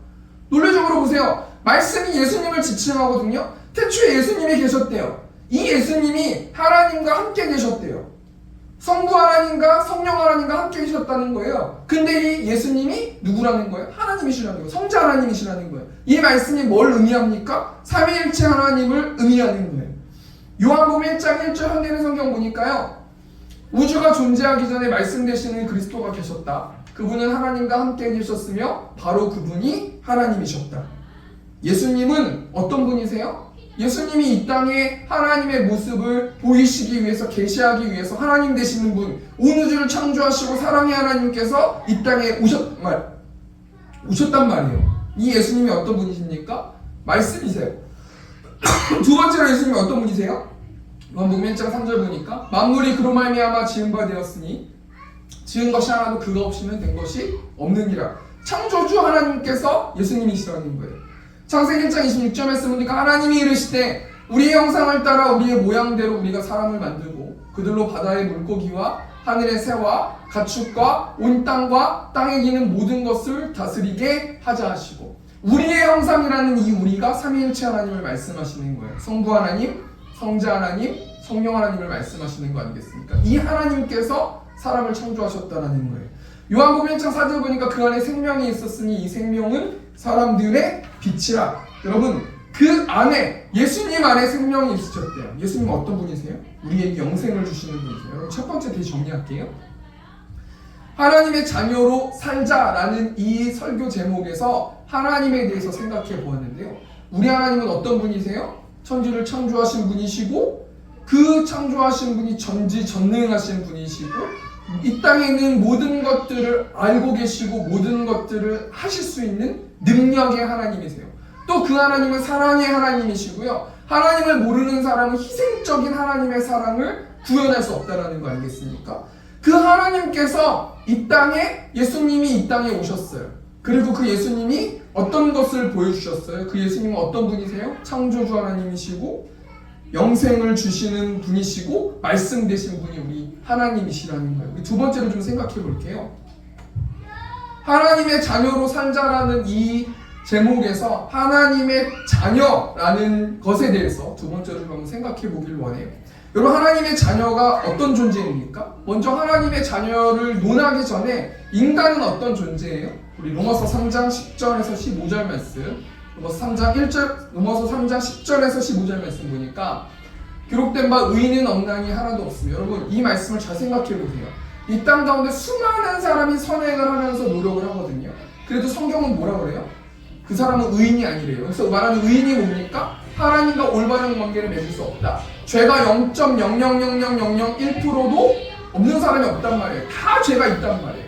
논리적으로 보세요. 말씀이 예수님을 지칭하거든요. 태초에 예수님이 계셨대요. 이 예수님이 하나님과 함께 계셨대요. 성부 하나님과 성령 하나님과 함께 계셨다는 거예요. 근데 이 예수님이 누구라는 거예요? 하나님이시라는 거예요. 성자 하나님이시라는 거예요. 이 말씀이 뭘 의미합니까? 삼위일체 하나님을 의미하는 거예요. 요한복음 1장 1절 현대인 성경 보니까요, 우주가 존재하기 전에 말씀되시는 그리스도가 계셨다. 그분은 하나님과 함께 계셨으며 바로 그분이 하나님이셨다. 예수님은 어떤 분이세요? 예수님이 이 땅에 하나님의 모습을 보이시기 위해서, 계시하기 위해서 하나님 되시는 분, 온 우주를 창조하시고 사랑의 하나님께서 이 땅에 오셨단 말이에요. 이 예수님이 어떤 분이십니까? 말씀이세요. 두 번째로 예수님이 어떤 분이세요? 요한복음 1장 3절 보니까 만물이 그로 말미암아 지은 바 되었으니 지은 것이 하나도 그가 없이는 된 것이 없느니라. 창조주 하나님께서 예수님이시라는 거예요. 창세기 1장 26절 말씀 보니까 하나님이 이르시되 우리의 형상을 따라 우리의 모양대로 우리가 사람을 만들고 그들로 바다의 물고기와 하늘의 새와 가축과 온 땅과 땅에 기는 모든 것을 다스리게 하자 하시고, 우리의 형상이라는 이 우리가 삼위일체 하나님을 말씀하시는 거예요. 성부 하나님, 성자 하나님, 성령 하나님을 말씀하시는 거 아니겠습니까? 이 하나님께서 사람을 창조하셨다는 거예요. 요한복음 1장 4절 보니까 그 안에 생명이 있었으니 이 생명은 사람들의 빛이라. 여러분, 그 안에, 예수님 안에 생명이 있으셨대요. 예수님은 어떤 분이세요? 우리에게 영생을 주시는 분이세요. 여러분, 첫 번째 다시 정리할게요. 하나님의 자녀로 살자라는 이 설교 제목에서 하나님에 대해서 생각해 보았는데요, 우리 하나님은 어떤 분이세요? 천지를 창조하신 분이시고 그 창조하신 분이 전지전능하신 분이시고 이 땅에 있는 모든 것들을 알고 계시고 모든 것들을 하실 수 있는 능력의 하나님이세요. 또 그 하나님은 사랑의 하나님이시고요, 하나님을 모르는 사람은 희생적인 하나님의 사랑을 구현할 수 없다는 거 아니겠습니까? 그 하나님께서 이 땅에, 예수님이 이 땅에 오셨어요. 그리고 그 예수님이 어떤 것을 보여주셨어요? 그 예수님은 어떤 분이세요? 창조주 하나님이시고 영생을 주시는 분이시고 말씀 되신 분이 우리 하나님이시라는 거예요. 우리 두 번째로 좀 생각해 볼게요. 하나님의 자녀로 살자라는 이 제목에서 하나님의 자녀라는 것에 대해서 두 번째로 좀 한번 생각해 보길 원해요. 여러분, 하나님의 자녀가 어떤 존재입니까? 먼저 하나님의 자녀를 논하기 전에 인간은 어떤 존재예요? 우리 로마서 3장 10절에서 15절 말씀, 로마서 3장 10절에서 15절 말씀 보니까 기록된 바 의인은 없나니 하나도 없으며, 여러분 이 말씀을 잘 생각해 보세요. 이 땅 가운데 수많은 사람이 선행을 하면서 노력을 하거든요. 그래도 성경은 뭐라 그래요? 그 사람은 의인이 아니래요. 그래서 말하는 의인이 뭡니까? 하나님과 올바른 관계를 맺을 수 없다. 죄가 0.0000001%도 없는 사람이 없단 말이에요. 다 죄가 있단 말이에요.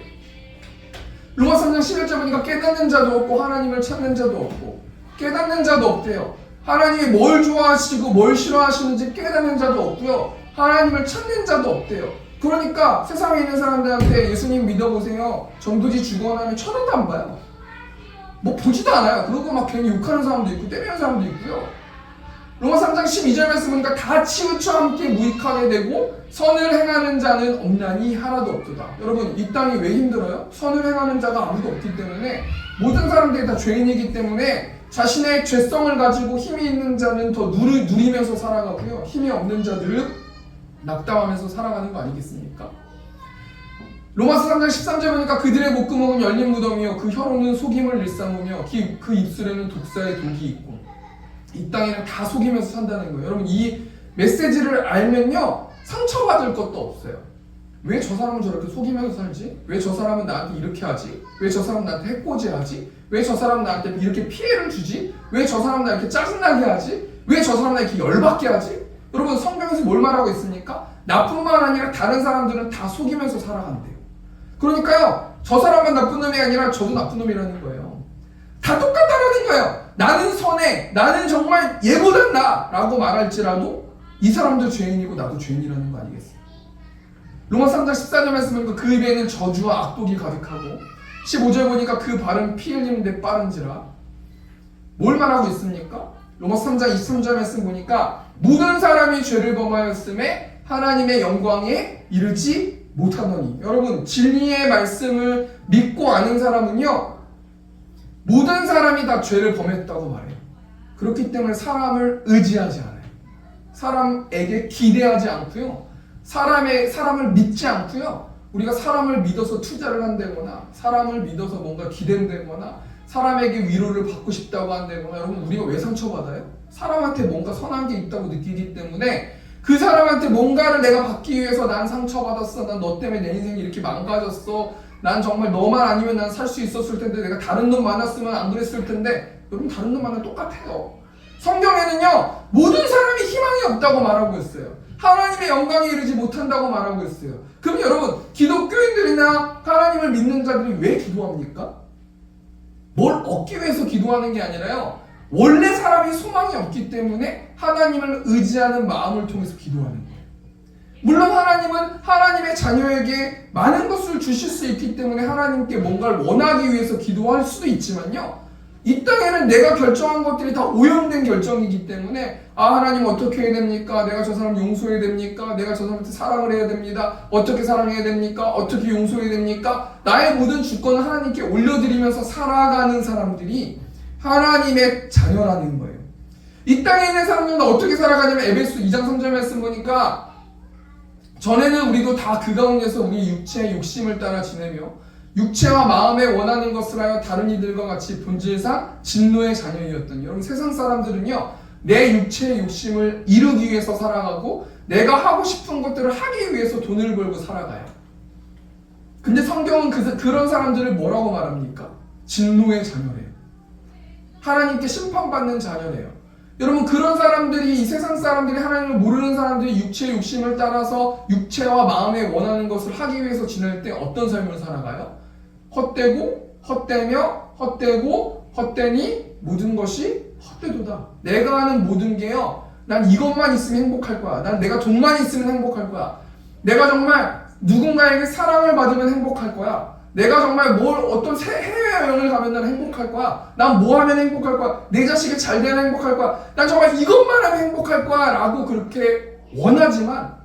로마 3장 11절 보니까 깨닫는 자도 없고 하나님을 찾는 자도 없고 깨닫는 자도 없대요. 하나님이 뭘 좋아하시고 뭘 싫어하시는지 깨닫는 자도 없고요. 하나님을 찾는 자도 없대요. 그러니까 세상에 있는 사람들한테 예수님 믿어보세요. 전도지 주거나 하면 천원도 안 봐요. 뭐 보지도 않아요. 그러고 막 괜히 욕하는 사람도 있고 때리는 사람도 있고요. 로마 3장 12절 말씀 보니까 다 치우쳐 함께 무익하게 되고 선을 행하는 자는 없나니 하나도 없도다. 여러분 이 땅이 왜 힘들어요? 선을 행하는 자가 아무도 없기 때문에 모든 사람들이 다 죄인이기 때문에 자신의 죄성을 가지고 힘이 있는 자는 더 누리면서 살아가고요. 힘이 없는 자들은 낙담하면서 살아가는 거 아니겠습니까? 로마서 3장 13절 보니까 그들의 목구멍은 열린 무덤이요 그 혀로는 속임을 일삼으며 그 입술에는 독사의 독이 있고 이 땅에는 다 속이면서 산다는 거예요. 여러분 이 메시지를 알면요 상처받을 것도 없어요. 왜 저 사람은 저렇게 속이면서 살지? 왜 저 사람은 나한테 이렇게 하지? 왜 저 사람은 나한테 해코지하지? 왜 저 사람은 나한테 이렇게 피해를 주지? 왜 저 사람은 나 이렇게 짜증나게 하지? 왜 저 사람은 나 이렇게 열받게 하지? 여러분 성경에서 뭘 말하고 있습니까? 나뿐만 아니라 다른 사람들은 다 속이면서 살아간대요. 그러니까요 저 사람만 나쁜 놈이 아니라 저도 나쁜 놈이라는 거예요. 다 똑같다라는 거예요. 나는 선해, 나는 정말 얘보단 나 라고 말할지라도 이 사람도 죄인이고 나도 죄인이라는 거 아니겠어요? 로마 3장 14절 말씀 보니까 그 입에는 저주와 악독이 가득하고 15절 보니까 그 발은 피 흘리는데 빠른지라. 뭘 말하고 있습니까? 로마 3장 23절 말씀 보니까 모든 사람이 죄를 범하였음에 하나님의 영광에 이르지 못하노니. 여러분 진리의 말씀을 믿고 아는 사람은요 모든 사람이 다 죄를 범했다고 말해요. 그렇기 때문에 사람을 의지하지 않아요. 사람에게 기대하지 않고요. 사람을 믿지 않고요. 우리가 사람을 믿어서 투자를 한다거나 사람을 믿어서 뭔가 기댄다거나 사람에게 위로를 받고 싶다고 한다거나 여러분 우리가 왜 상처받아요? 사람한테 뭔가 선한 게 있다고 느끼기 때문에 그 사람한테 뭔가를 내가 받기 위해서 난 상처받았어. 난 너 때문에 내 인생이 이렇게 망가졌어. 난 정말 너만 아니면 난 살 수 있었을 텐데 내가 다른 놈 만났으면 안 그랬을 텐데. 여러분 다른 놈 만나면 똑같아요. 성경에는요 모든 사람이 희망이 없다고 말하고 있어요. 하나님의 영광에 이르지 못한다고 말하고 있어요. 그럼 여러분 기독교인들이나 하나님을 믿는 자들이 왜 기도합니까? 뭘 얻기 위해서 기도하는 게 아니라요 원래 사람이 소망이 없기 때문에 하나님을 의지하는 마음을 통해서 기도하는 거예요. 물론 하나님은 하나님의 자녀에게 많은 것을 주실 수 있기 때문에 하나님께 뭔가를 원하기 위해서 기도할 수도 있지만요 이 땅에는 내가 결정한 것들이 다 오염된 결정이기 때문에 하나님 어떻게 해야 됩니까? 내가 저 사람 용서해야 됩니까? 내가 저 사람한테 사랑을 해야 됩니다. 어떻게 사랑해야 됩니까? 어떻게 용서해야 됩니까? 나의 모든 주권을 하나님께 올려드리면서 살아가는 사람들이 하나님의 자녀라는 거예요. 이 땅에 있는 사람들은 어떻게 살아가냐면 에베소 2장 3절 말씀 보니까 전에는 우리도 다 그 가운데서 우리 육체의 욕심을 따라 지내며 육체와 마음에 원하는 것을 하여 다른 이들과 같이 본질상 진노의 자녀이었더니. 여러분 세상 사람들은요 내 육체의 욕심을 이루기 위해서 살아가고 내가 하고 싶은 것들을 하기 위해서 돈을 벌고 살아가요. 근데 성경은 그런 사람들을 뭐라고 말합니까? 진노의 자녀래요. 하나님께 심판받는 자녀래요. 여러분 그런 사람들이 이 세상 사람들이 하나님을 모르는 사람들이 육체의 욕심을 따라서 육체와 마음에 원하는 것을 하기 위해서 지낼 때 어떤 삶을 살아가요? 헛되고 헛되며 헛되고 헛되니 모든 것이 헛되도다. 내가 하는 모든 게요 난 이것만 있으면 행복할 거야. 난 내가 돈만 있으면 행복할 거야. 내가 정말 누군가에게 사랑을 받으면 행복할 거야. 내가 정말 어떤 해외여행을 가면 난 행복할 거야. 난 뭐 하면 행복할 거야. 내 자식이 잘 되면 행복할 거야. 난 정말 이것만 하면 행복할 거야 라고 그렇게 원하지만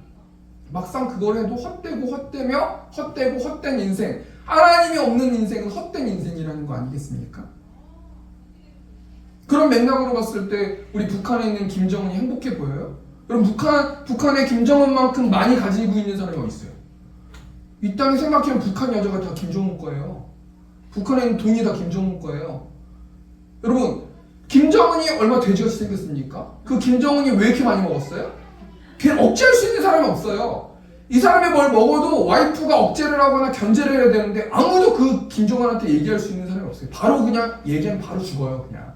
막상 그걸 해도 헛되고 헛되며 헛되고 헛된 인생, 하나님이 없는 인생은 헛된 인생이라는 거 아니겠습니까? 그런 맥락으로 봤을 때 우리 북한에 있는 김정은이 행복해 보여요? 여러분 북한에 김정은만큼 많이 가지고 있는 사람이 어디 있어요? 이 땅에 생각해보면 북한 여자가 다 김정은 거예요. 북한에 있는 돈이 다 김정은 거예요. 여러분 김정은이 얼마 돼지같이 생겼습니까? 그 김정은이 왜 이렇게 많이 먹었어요? 걔는 억제할 수 있는 사람이 없어요. 이 사람이 뭘 먹어도 와이프가 억제를 하거나 견제를 해야 되는데 아무도 그 김정은한테 얘기할 수 있는 사람이 없어요. 바로 그냥 얘기하면 바로 죽어요. 그냥.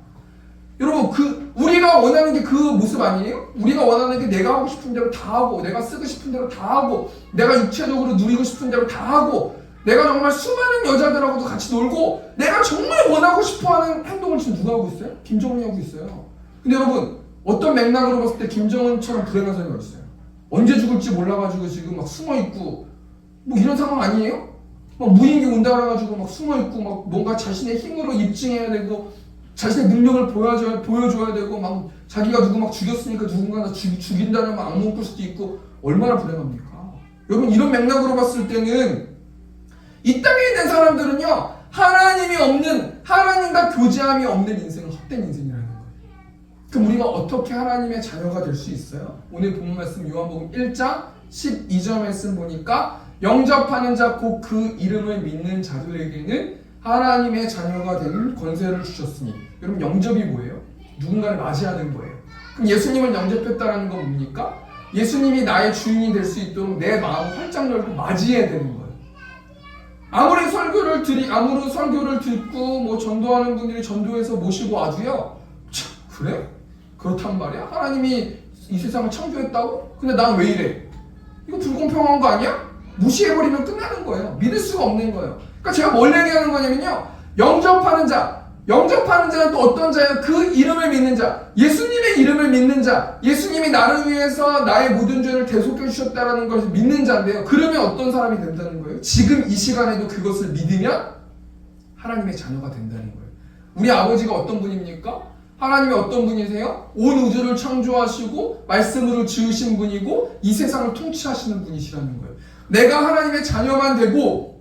여러분 우리가 원하는 게 그 모습 아니에요? 우리가 원하는 게 내가 하고 싶은 대로 다 하고 내가 쓰고 싶은 대로 다 하고 내가 육체적으로 누리고 싶은 대로 다 하고 내가 정말 수많은 여자들하고도 같이 놀고 내가 정말 원하고 싶어하는 행동을 지금 누가 하고 있어요? 김정은이 하고 있어요. 근데 여러분 어떤 맥락으로 봤을 때 김정은처럼 불행한 사람이 어디 있어요? 언제 죽을지 몰라가지고 지금 막 숨어있고 뭐 이런 상황 아니에요? 막 무인기 온다 그래가지고 막 숨어있고 막 뭔가 자신의 힘으로 입증해야 되고 자신의 능력을 보여줘야 되고 막 자기가 누구 막 죽였으니까 누군가 죽인다는 막 악몽 꿀 수도 있고 얼마나 불행합니까? 여러분 이런 맥락으로 봤을 때는 이 땅에 있는 사람들은요 하나님이 없는 하나님과 교제함이 없는 인생은 헛된 인생이라는 거예요. 그럼 우리가 어떻게 하나님의 자녀가 될 수 있어요? 오늘 본문 말씀 요한복음 1장 12절 말씀 보니까 영접하는 자 곧 그 이름을 믿는 자들에게는 하나님의 자녀가 되는 권세를 주셨으니 여러분 영접이 뭐예요? 누군가를 맞이하는 거예요. 그럼 예수님을 영접했다는 건 뭡니까? 예수님이 나의 주인이 될 수 있도록 내 마음을 활짝 열고 맞이해야 되는 거예요. 아무리 설교를 듣고 뭐 전도하는 분들이 전도해서 모시고 와도요. 참, 그래? 그렇단 말이야? 하나님이 이 세상을 창조했다고? 근데 난 왜 이래? 이거 불공평한 거 아니야? 무시해버리면 끝나는 거예요. 믿을 수가 없는 거예요. 그러니까 제가 뭘 얘기하는 거냐면요. 영접하는 자는 또 어떤 자예요? 그 이름을 믿는 자, 예수님의 이름을 믿는 자, 예수님이 나를 위해서 나의 모든 죄를 대속해 주셨다는 것을 믿는 자인데요. 그러면 어떤 사람이 된다는 거예요? 지금 이 시간에도 그것을 믿으면 하나님의 자녀가 된다는 거예요. 우리 아버지가 어떤 분입니까? 하나님이 어떤 분이세요? 온 우주를 창조하시고 말씀으로 지으신 분이고 이 세상을 통치하시는 분이시라는 거예요. 내가 하나님의 자녀만 되고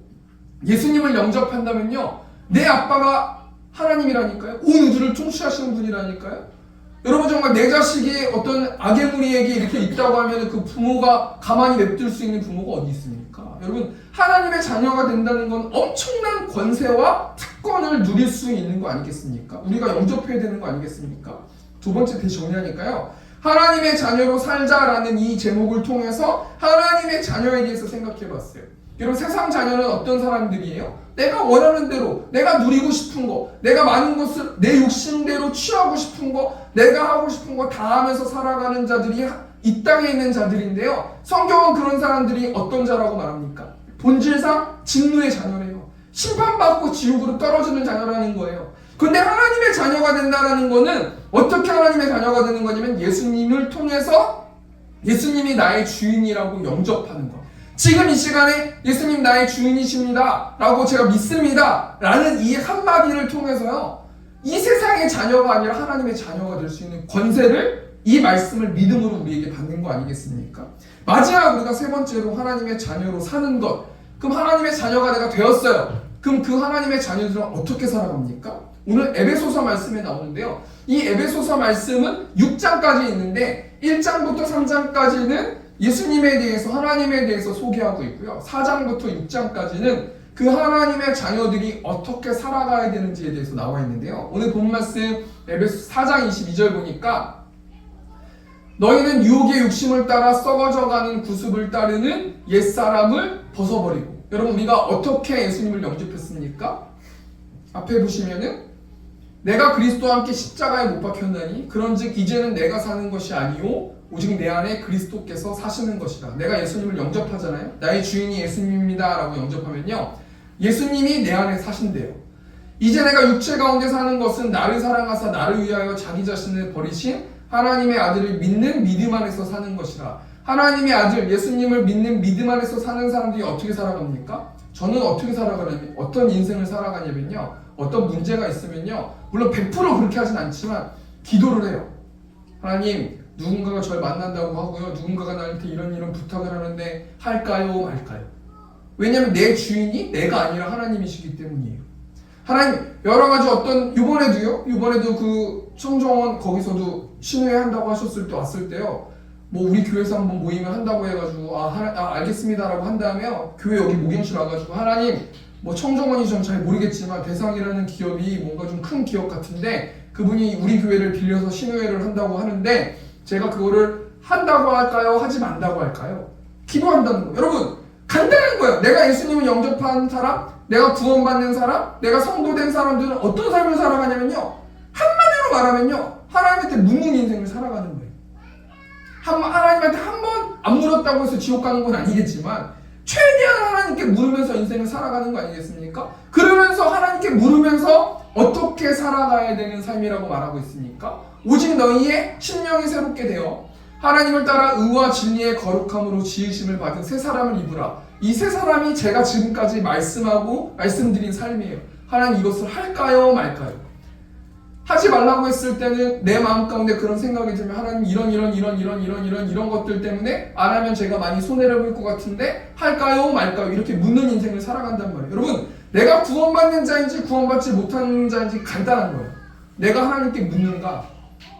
예수님을 영접한다면요. 내 아빠가 하나님이라니까요. 온 우주를 통치하시는 분이라니까요. 여러분 정말 내 자식이 어떤 악의 무리에게 이렇게 있다고 하면 그 부모가 가만히 냅둘 수 있는 부모가 어디 있습니까? 여러분 하나님의 자녀가 된다는 건 엄청난 권세와 특권을 누릴 수 있는 거 아니겠습니까? 우리가 영접해야 되는 거 아니겠습니까? 두 번째 다시 정리하니까요. 하나님의 자녀로 살자라는 이 제목을 통해서 하나님의 자녀에 대해서 생각해봤어요. 여러분 세상 자녀는 어떤 사람들이에요? 내가 원하는 대로, 내가 누리고 싶은 거, 내가 많은 것을 내 욕심대로 취하고 싶은 거, 내가 하고 싶은 거 다 하면서 살아가는 자들이 이 땅에 있는 자들인데요. 성경은 그런 사람들이 어떤 자라고 말합니까? 본질상 진노의 자녀래요. 심판받고 지옥으로 떨어지는 자녀라는 거예요. 근데 하나님의 자녀가 된다는 거는 어떻게 하나님의 자녀가 되는 거냐면 예수님을 통해서 예수님이 나의 주인이라고 영접하는 거. 지금 이 시간에 예수님 나의 주인이십니다 라고 제가 믿습니다 라는 이 한마디를 통해서요 이 세상의 자녀가 아니라 하나님의 자녀가 될 수 있는 권세를 이 말씀을 믿음으로 우리에게 받는 거 아니겠습니까? 마지막 우리가 세 번째로 하나님의 자녀로 사는 것. 그럼 하나님의 자녀가 내가 되었어요. 그럼 그 하나님의 자녀들은 어떻게 살아갑니까? 오늘 에베소서 말씀에 나오는데요 이 에베소서 말씀은 6장까지 있는데 1장부터 3장까지는 예수님에 대해서 하나님에 대해서 소개하고 있고요. 4장부터 6장까지는 그 하나님의 자녀들이 어떻게 살아가야 되는지에 대해서 나와 있는데요. 오늘 본 말씀 에베소 4장 22절 보니까 너희는 유혹의 욕심을 따라 썩어져가는 구습을 따르는 옛사람을 벗어버리고. 여러분 우리가 어떻게 예수님을 영접했습니까? 앞에 보시면은 내가 그리스도와 함께 십자가에 못 박혔나니 그런즉 이제는 내가 사는 것이 아니요 오직 내 안에 그리스도께서 사시는 것이라. 내가 예수님을 영접하잖아요. 나의 주인이 예수님입니다 라고 영접하면요 예수님이 내 안에 사신대요. 이제 내가 육체 가운데 사는 것은 나를 사랑하사 나를 위하여 자기 자신을 버리신 하나님의 아들을 믿는 믿음 안에서 사는 것이라. 하나님의 아들 예수님을 믿는 믿음 안에서 사는 사람들이 어떻게 살아갑니까? 저는 어떻게 살아가냐면 어떤 인생을 살아가냐면요 어떤 문제가 있으면요 물론 100% 그렇게 하진 않지만 기도를 해요. 하나님 누군가가 저를 만난다고 하고요 누군가가 나한테 이런 부탁을 하는데 할까요 말까요? 왜냐하면 내 주인이 내가 아니라 하나님이시기 때문이에요. 하나님 여러가지 어떤 이번에도 그 청정원 거기서도 신우회 한다고 하셨을 때 왔을 때요 뭐 우리 교회에서 한번 모임을 한다고 해가지고 알겠습니다 라고 한 다음에 교회 여기 목양실 와가지고 하나님 뭐 청정원이 좀 잘 모르겠지만 대상이라는 기업이 뭔가 좀 큰 기업 같은데 그분이 우리 교회를 빌려서 신우회를 한다고 하는데 제가 그거를 한다고 할까요? 하지 말라고 할까요? 기도한다는 거예요. 여러분 간단한 거예요. 내가 예수님을 영접한 사람, 내가 구원받는 사람, 내가 성도된 사람들은 어떤 삶을 살아가냐면요 한마디로 말하면요 하나님한테 묻는 인생을 살아가는 거예요. 하나님한테 한 번 안 물었다고 해서 지옥 가는 건 아니겠지만 최대한 하나님께 물으면서 인생을 살아 살아가는 거 아니겠습니까? 그러면서 하나님께 물으면서 어떻게 살아가야 되는 삶이라고 말하고 있습니까? 오직 너희의 심령이 새롭게 되어 하나님을 따라 의와 진리의 거룩함으로 지으심을 받은 새 사람을 입으라. 이 새 사람이 제가 지금까지 말씀드린 삶이에요. 하나님 이것을 할까요 말까요? 하지 말라고 했을 때는 내 마음 가운데 그런 생각이 들면 하나님 이런 것들 때문에 안 하면 제가 많이 손해를 볼 것 같은데 할까요 말까요? 이렇게 묻는 인생을 살아간단 말이에요. 여러분, 내가 구원받는 자인지 구원받지 못하는 자인지 간단한 거예요. 내가 하나님께 묻는가?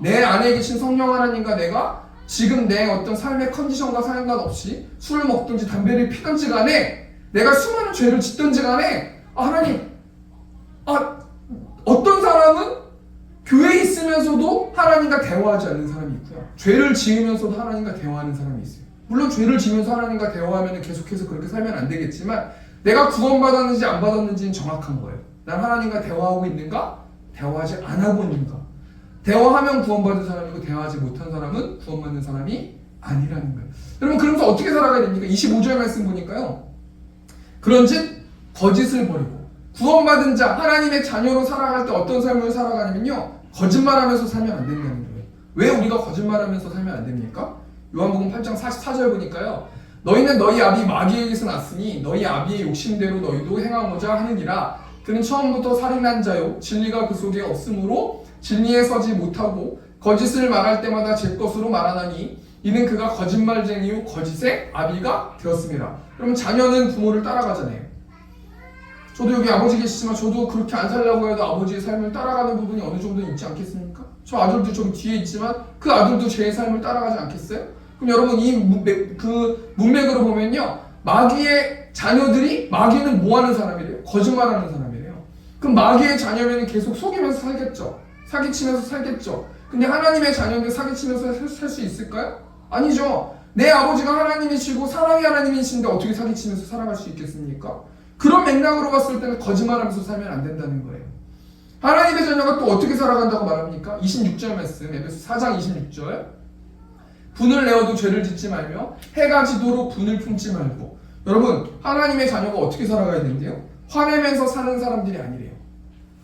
내 안에 계신 성령 하나님과 내가 지금 내 어떤 삶의 컨디션과 상관없이 술을 먹든지 담배를 피든지 간에 내가 수많은 죄를 짓든지 간에 하나님, 어떤 사람은 교회에 있으면서도 하나님과 대화하지 않는 사람이 있고요. 죄를 지으면서도 하나님과 대화하는 사람이 있어요. 물론 죄를 지으면서 하나님과 대화하면 계속해서 그렇게 살면 안 되겠지만 내가 구원받았는지 안 받았는지는 정확한 거예요. 난 하나님과 대화하고 있는가? 대화하지 안 하고 있는가? 대화하면 구원받은 사람이고 대화하지 못한 사람은 구원받는 사람이 아니라는 거예요. 여러분, 그러면서 어떻게 살아가야 됩니까? 25절 말씀 보니까요. 그런즉 거짓을 버리고 구원받은 자, 하나님의 자녀로 살아갈 때 어떤 삶을 살아가냐면요, 거짓말하면서 살면 안 된다는 거예요. 왜 우리가 거짓말하면서 살면 안 됩니까? 요한복음 8장 44절 보니까요. 너희는 너희 아비 마귀에게서 났으니 너희 아비의 욕심대로 너희도 행하고자 하느니라. 그는 처음부터 살인한 자요 진리가 그 속에 없으므로 진리에 서지 못하고 거짓을 말할 때마다 제 것으로 말하나니 이는 그가 거짓말쟁이요 거짓의 아비가 되었습니다. 그럼 자녀는 부모를 따라가잖아요. 저도 여기 아버지 계시지만 저도 그렇게 안 살려고 해도 아버지의 삶을 따라가는 부분이 어느 정도 있지 않겠습니까? 저 아들도 저기 뒤에 있지만 그 아들도 제 삶을 따라가지 않겠어요? 그럼 여러분, 이 문맥으로 보면요, 마귀의 자녀들이, 마귀는 뭐 하는 사람이래요? 거짓말하는 사람이래요. 그럼 마귀의 자녀면 계속 속이면서 살겠죠. 사기치면서 살겠죠. 근데 하나님의 자녀인데 사기치면서 살 수 있을까요? 아니죠. 내 아버지가 하나님이시고 사랑이 하나님이신데 어떻게 사기치면서 살아갈 수 있겠습니까? 그런 맥락으로 봤을 때는 거짓말하면서 살면 안 된다는 거예요. 하나님의 자녀가 또 어떻게 살아간다고 말합니까? 26절 말씀, 에베소 4장 26절. 분을 내어도 죄를 짓지 말며 해가 지도록 분을 품지 말고. 여러분, 하나님의 자녀가 어떻게 살아가야 되는데요? 화내면서 사는 사람들이 아니래요.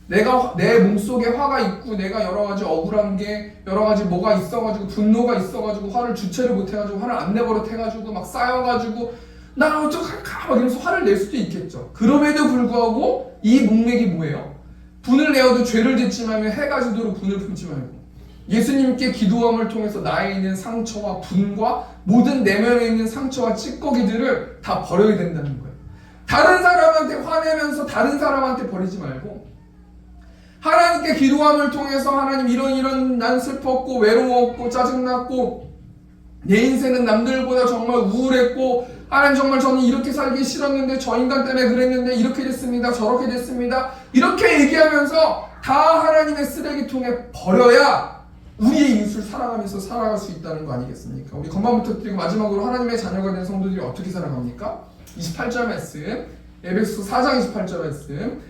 내가 내 몸속에 화가 있고 내가 여러 가지 억울한 게 여러 가지 뭐가 있어가지고 분노가 있어가지고 화를 주체를 못해가지고 화를 안 내버릇해가지고 막 쌓여가지고 나 어떡할까 막 이러면서 화를 낼 수도 있겠죠. 그럼에도 불구하고 이 문맥이 뭐예요? 분을 내어도 죄를 짓지 말며 해가 지도록 분을 품지 말고 예수님께 기도함을 통해서 나에 있는 상처와 분과 모든 내면에 있는 상처와 찌꺼기들을 다 버려야 된다는 거예요. 다른 사람한테 화내면서 다른 사람한테 버리지 말고 하나님께 기도함을 통해서 하나님 이런 난 슬펐고 외로웠고 짜증났고 내 인생은 남들보다 정말 우울했고 하나님 정말 저는 이렇게 살기 싫었는데 저 인간 때문에 그랬는데 이렇게 됐습니다. 저렇게 됐습니다. 이렇게 얘기하면서 다 하나님의 쓰레기통에 버려야 우리의 이웃을 사랑하면서 살아갈 수 있다는 거 아니겠습니까? 우리 건반 부탁드리고 마지막으로 하나님의 자녀가 된 성도들이 어떻게 살아갑니까? 28절 말씀, 에베소 4장 28절 말씀.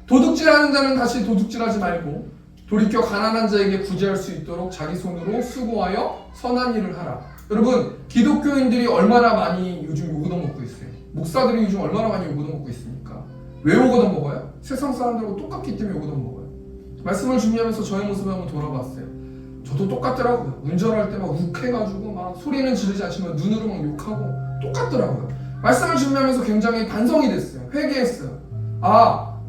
도둑질하는 자는 다시 도둑질하지 말고 돌이켜 가난한 자에게 구제할 수 있도록 자기 손으로 수고하여 선한 일을 하라. 여러분, 기독교인들이 얼마나 많이 요즘 욕 얻어먹고 있어요? 목사들이 요즘 얼마나 많이 욕 얻어먹고 있습니까? 왜 욕 얻어먹어요? 세상 사람들하고 똑같기 때문에 욕 얻어먹어요. 말씀을 준비하면서 저의 모습을 한번 돌아봤어요. 저도 똑같더라고요. 운전할 때 막 욱해가지고 막 소리는 지르지 않지만 눈으로 막 욕하고 똑같더라고요. 말씀을 준비하면서 굉장히 반성이 됐어요. 회개했어요.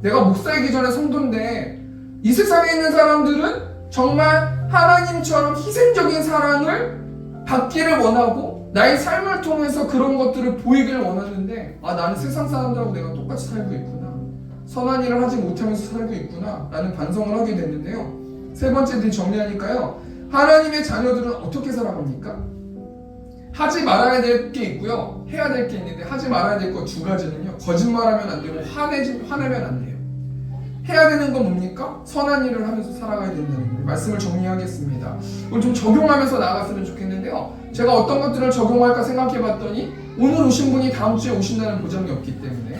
내가 목사이기 전에 성도인데 이 세상에 있는 사람들은 정말 하나님처럼 희생적인 사랑을 받기를 원하고 나의 삶을 통해서 그런 것들을 보이기를 원하는데 나는 세상 사람들하고 내가 똑같이 살고 있구나. 선한 일을 하지 못하면서 살고 있구나 라는 반성을 하게 됐는데요. 세 번째 정리하니까요. 하나님의 자녀들은 어떻게 살아갑니까? 하지 말아야 될 게 있고요. 해야 될 게 있는데 하지 말아야 될 거 두 가지는요. 거짓말하면 안 되고 화내면 안 돼요. 해야 되는 건 뭡니까? 선한 일을 하면서 살아가야 된다는 거예요. 말씀을 정리하겠습니다. 오늘 좀 적용하면서 나갔으면 좋겠는데요. 제가 어떤 것들을 적용할까 생각해봤더니 오늘 오신 분이 다음 주에 오신다는 보장이 없기 때문에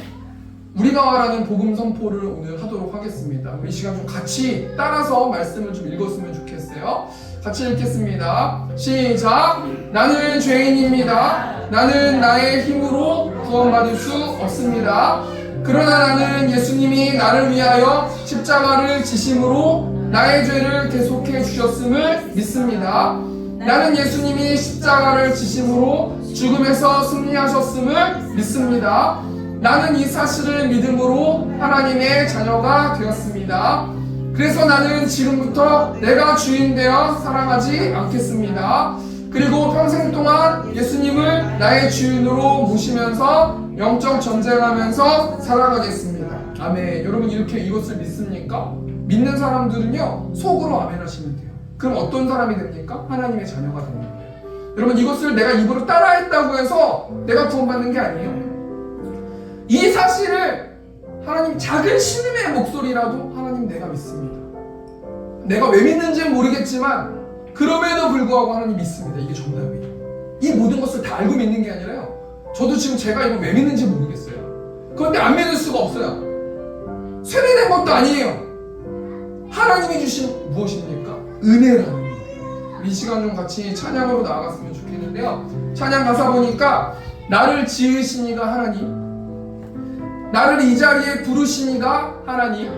우리가 말하는 복음 선포를 오늘 하도록 하겠습니다. 우리 시간 좀 같이 따라서 말씀을 좀 읽었으면 좋겠어요. 같이 읽겠습니다. 시작! 나는 죄인입니다. 나는 나의 힘으로 구원받을 수 없습니다. 그러나 나는 예수님이 나를 위하여 십자가를 지심으로 나의 죄를 대속해 주셨음을 믿습니다. 나는 예수님이 십자가를 지심으로 죽음에서 승리하셨음을 믿습니다. 나는 이 사실을 믿음으로 하나님의 자녀가 되었습니다. 그래서 나는 지금부터 내가 주인 되어 살아가지 않겠습니다. 그리고 평생 동안 예수님을 나의 주인으로 모시면서 영적 전쟁하면서 살아가겠습니다. 아멘. 여러분 이렇게 이것을 믿습니까? 믿는 사람들은요 속으로 아멘 하시면 돼요. 그럼 어떤 사람이 됩니까? 하나님의 자녀가 되는 거예요. 여러분 이것을 내가 입으로 따라했다고 해서 내가 구원받는 게 아니에요. 이 사실을 하나님 작은 신음의 목소리라도 하나님 내가 믿습니다. 내가 왜 믿는지는 모르겠지만 그럼에도 불구하고 하나님 믿습니다. 이게 정답이에요. 이 모든 것을 다 알고 믿는 게 아니라요. 저도 지금 제가 이거 왜 믿는지 모르겠어요. 그런데 안 믿을 수가 없어요. 세뇌된 것도 아니에요. 하나님이 주신 무엇입니까? 은혜라는 거예요. 이 시간 좀 같이 찬양으로 나아갔으면 좋겠는데요. 찬양 가사 보니까 나를 지으신 이가 하나님, 나를 이 자리에 부르신 이가 하나님,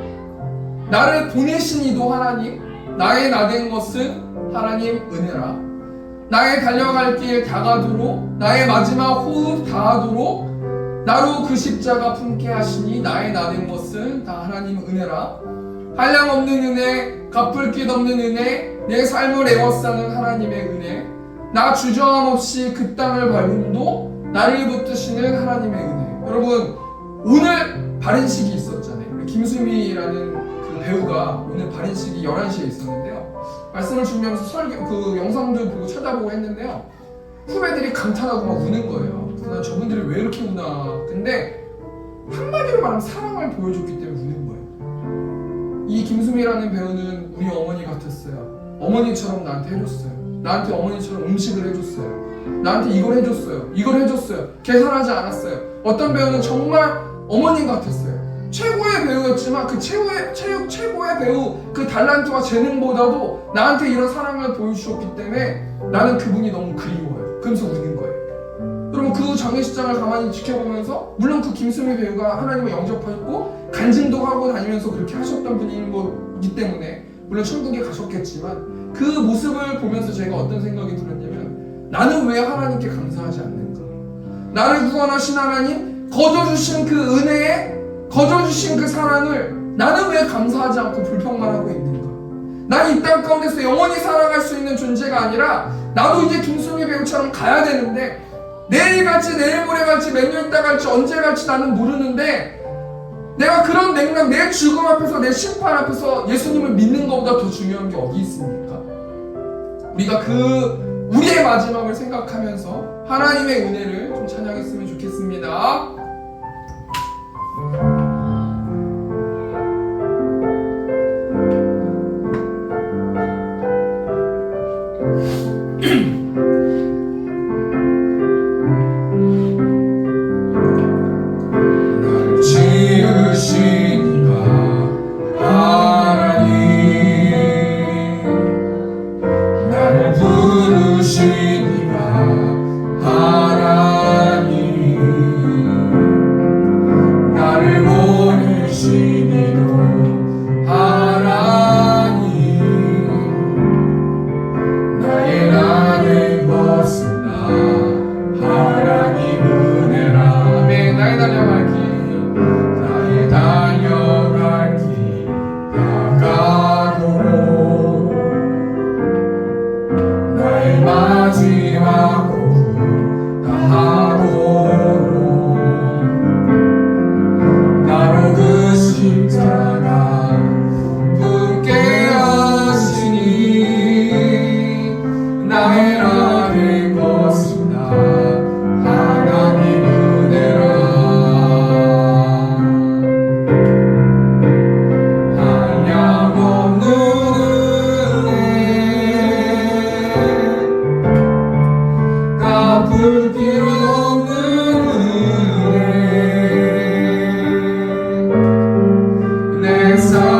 나를 보내신 이도 하나님, 나의 나된 것은 하나님 은혜라. 나의 달려갈 길 다가도록, 나의 마지막 호흡 다하도록 나로 그 십자가 품게 하시니 나의 나된 것은 다 하나님 은혜라. 한량없는 은혜, 갚을 길 없는 은혜, 내 삶을 에워싸는 하나님의 은혜, 나 주저함 없이 그 땅을 밟음도 나를 붙드시는 하나님의 은혜. 여러분 오늘 발인식이 있었잖아요. 김수미라는 그 배우가 오늘 발인식이 11시에 있었는데요. 말씀을 준비하면서 그 영상들 보고 찾아보고 했는데요. 후배들이 감탄하고 막 우는 거예요. 그래서 난 저분들이 왜 이렇게 우나. 근데 한마디로 말하면 사랑을 보여줬기 때문에 우는 거예요. 이 김수미라는 배우는 우리 어머니 같았어요. 어머니처럼 나한테 해줬어요. 나한테 어머니처럼 음식을 해줬어요. 나한테 이걸 해줬어요. 이걸 해줬어요. 계산하지 않았어요. 어떤 배우는 정말 어머님 같았어요. 최고의 배우였지만 그 최고의 배우 그 달란트와 재능보다도 나한테 이런 사랑을 보여주셨기 때문에 나는 그분이 너무 그리워요. 그러면서 우는 거예요. 여러분 그 장례식장을 가만히 지켜보면서 물론 그 김수미 배우가 하나님을 영접했고 간증도 하고 다니면서 그렇게 하셨던 분인 거기 때문에 물론 천국에 가셨겠지만 그 모습을 보면서 제가 어떤 생각이 들었냐면 나는 왜 하나님께 감사하지 않는가? 나를 구원하신 하나님, 거저주신 그 은혜에 거저주신 그 사랑을 나는 왜 감사하지 않고 불평만 하고 있는가? 난 이 땅 가운데서 영원히 살아갈 수 있는 존재가 아니라 나도 이제 김수미 배우처럼 가야 되는데 내일 갈지 내일 모레 갈지 몇 년 있다 갈지 언제 갈지 나는 모르는데 내가 그런 냉면 내 죽음 앞에서 내 심판 앞에서 예수님을 믿는 것보다 더 중요한 게 어디 있습니까? 우리가 우리의 마지막을 생각하면서 하나님의 은혜를 좀 찬양했으면 좋겠습니다. 나를 지으신 이가 하나님, 나를 부르신 이가 하나님, 나를 보내신 이도 하나님, 나의 나된 것은 다 하나님 은혜라. 아멘. 나의 달려갈 길, 나의 달려갈 길 다가도록, 나의 마지막 호흡 다하도록, 나로 그 십자가 품게 하시니 나의 나된 것은 다 하나님 은혜라. 한량없는 은혜, 갚을 길 없는 은혜, 내 삶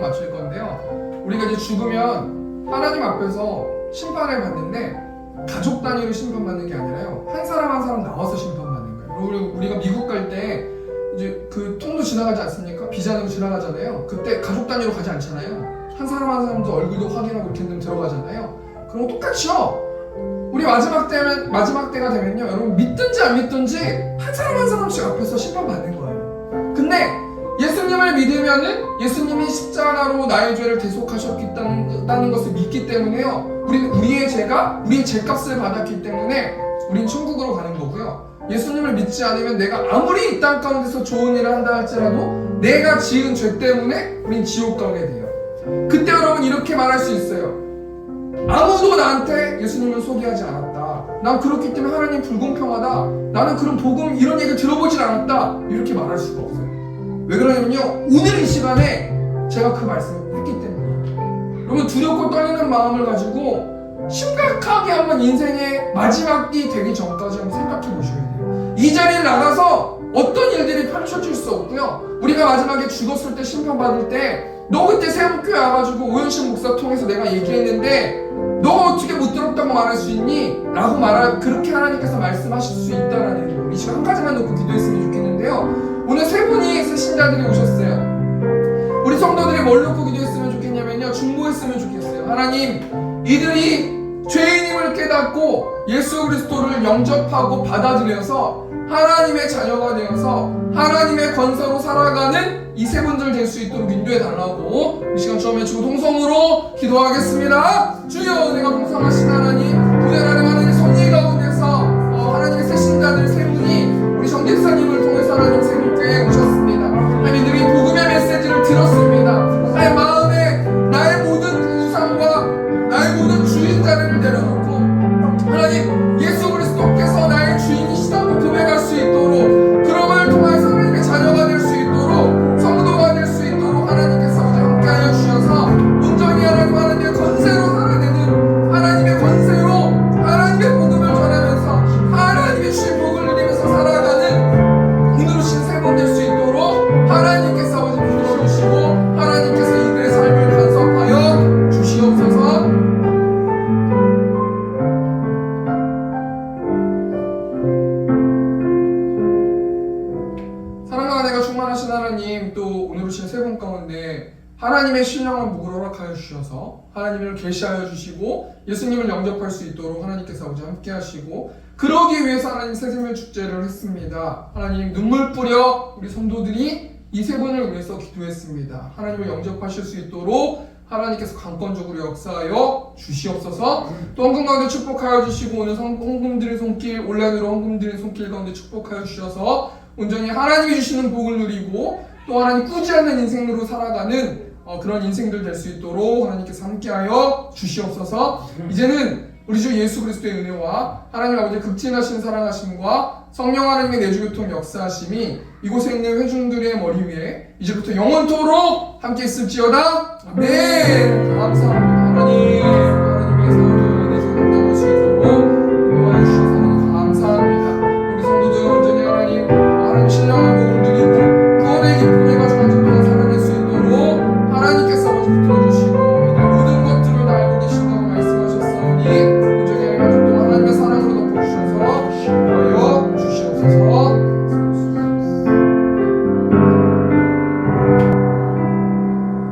맞출 건데요. 우리가 이제 죽으면 하나님 앞에서 심판을 받는데 가족 단위로 심판받는 게 아니라요. 한 사람 한 사람 나와서 심판받는 거예요. 그리고 우리가 미국 갈 때 이제 그 통도 지나가지 않습니까? 비자는 지나가잖아요. 그때 가족 단위로 가지 않잖아요. 한 사람 한 사람도 얼굴도 확인하고 이렇게 들어가잖아요. 그럼 똑같이요. 우리 마지막 때가 되면요, 여러분 믿든지 안 믿든지 한 사람 한 사람씩 앞에서 심판받는 거예요. 근데 예수님을 믿으면은 예수님이 십자가로 나의 죄를 대속하셨다는 것을 믿기 때문에요. 우리는 우리의 죄값을 받았기 때문에 우린 천국으로 가는 거고요. 예수님을 믿지 않으면 내가 아무리 이 땅 가운데서 좋은 일을 한다 할지라도 내가 지은 죄 때문에 우린 지옥 가게 돼요. 그때 여러분 이렇게 말할 수 있어요. 아무도 나한테 예수님을 소개하지 않았다. 난 그렇기 때문에 하나님 불공평하다. 나는 그런 복음 이런 얘기를 들어보질 않았다. 이렇게 말할 수가 없어요. 왜 그러냐면요, 오늘 이 시간에 제가 그 말씀을 했기 때문이에요. 여러분 두렵고 떨리는 마음을 가지고 심각하게 한번 인생의 마지막이 되기 전까지 한번 생각해 보셔야 돼요. 이 자리를 나가서 어떤 일들이 펼쳐질 수 없고요. 우리가 마지막에 죽었을 때 심판받을 때 너 그때 세목교회 와가지고 오현식 목사 통해서 내가 얘기했는데 너가 어떻게 못 들었다고 말할 수 있니? 라고 그렇게 하나님께서 말씀하실 수 있다라는 거. 이 시간 한 가지만 놓고 기도했으면 좋겠는데요. 오늘 세 신자들이 오셨어요. 우리 성도들이 뭘 놓고 기도했으면 좋겠냐면요, 중보했으면 좋겠어요. 하나님, 이들이 죄인임을 깨닫고 예수 그리스도를 영접하고 받아들여서 하나님의 자녀가 되어서 하나님의 권세로 살아가는 이 세 분들 될 수 있도록 인도해 달라고 이 시간 처음에 주동성으로 기도하겠습니다. 주여, 내가 동성하신 하나님, 부활하는 하나님 섭리 가운데서 하나님의 새 신자들 세 분이 우리 정대사님을 통해서 하나님 세목교회에 오셨습니다. 하나님, 이들이 복음의 메시지를 들었습니다. 나의 마음에 나의 모든 우상과 나의 모든 주인자를 내려놓고 하나님, 예수 그리스도께서 나의 주인이시다고 고백할 수 있도록, 그럼을 통해서 하나님의 자녀가 될 수 있도록, 성도가 될 수 있도록 하나님께서 함께하여 주셔서 온전히 하나님의 권세로 살아내는, 하나님의 권세로 하나님의 복음을 전하면서 하나님의 주신 복을 누리면서 살아가는 오늘 오신 세 분 될 수 있도록 하나님께서 아버지 불러주시고 하나님께서 이들의 삶을 간섭하여 주시옵소서. 사랑과 은혜가 충만하신 하나님, 또 오늘 오신 세 분 가운데 하나님의 신령한 복을 허락하여 주셔서 하나님을 계시하여 주시고 예수님을 영접할 수 있도록 하나님께서 아버지 함께 하시고, 그러기 위해서 하나님 새생명 축제를 했습니다. 하나님, 눈물 뿌려 우리 성도들이 이 세 분을 위해서 기도했습니다. 하나님을 영접하실 수 있도록 하나님께서 강권적으로 역사하여 주시옵소서. 또 헌금 가운데 축복하여 주시고 오늘 헌금드린 손길, 온라인으로 헌금드린 손길 가운데 축복하여 주셔서 온전히 하나님이 주시는 복을 누리고 또 하나님 꾸지 않는 인생으로 살아가는 그런 인생들 될 수 있도록 하나님께서 함께하여 주시옵소서. 이제는 우리 주 예수 그리스도의 은혜와 하나님 아버지의 극진하신 사랑하심과 성령 하나님의 내주교통 역사하심이 이곳에 있는 회중들의 머리 위에 이제부터 영원토록 함께 있을지어다. 아멘. 감사합니다 하나님.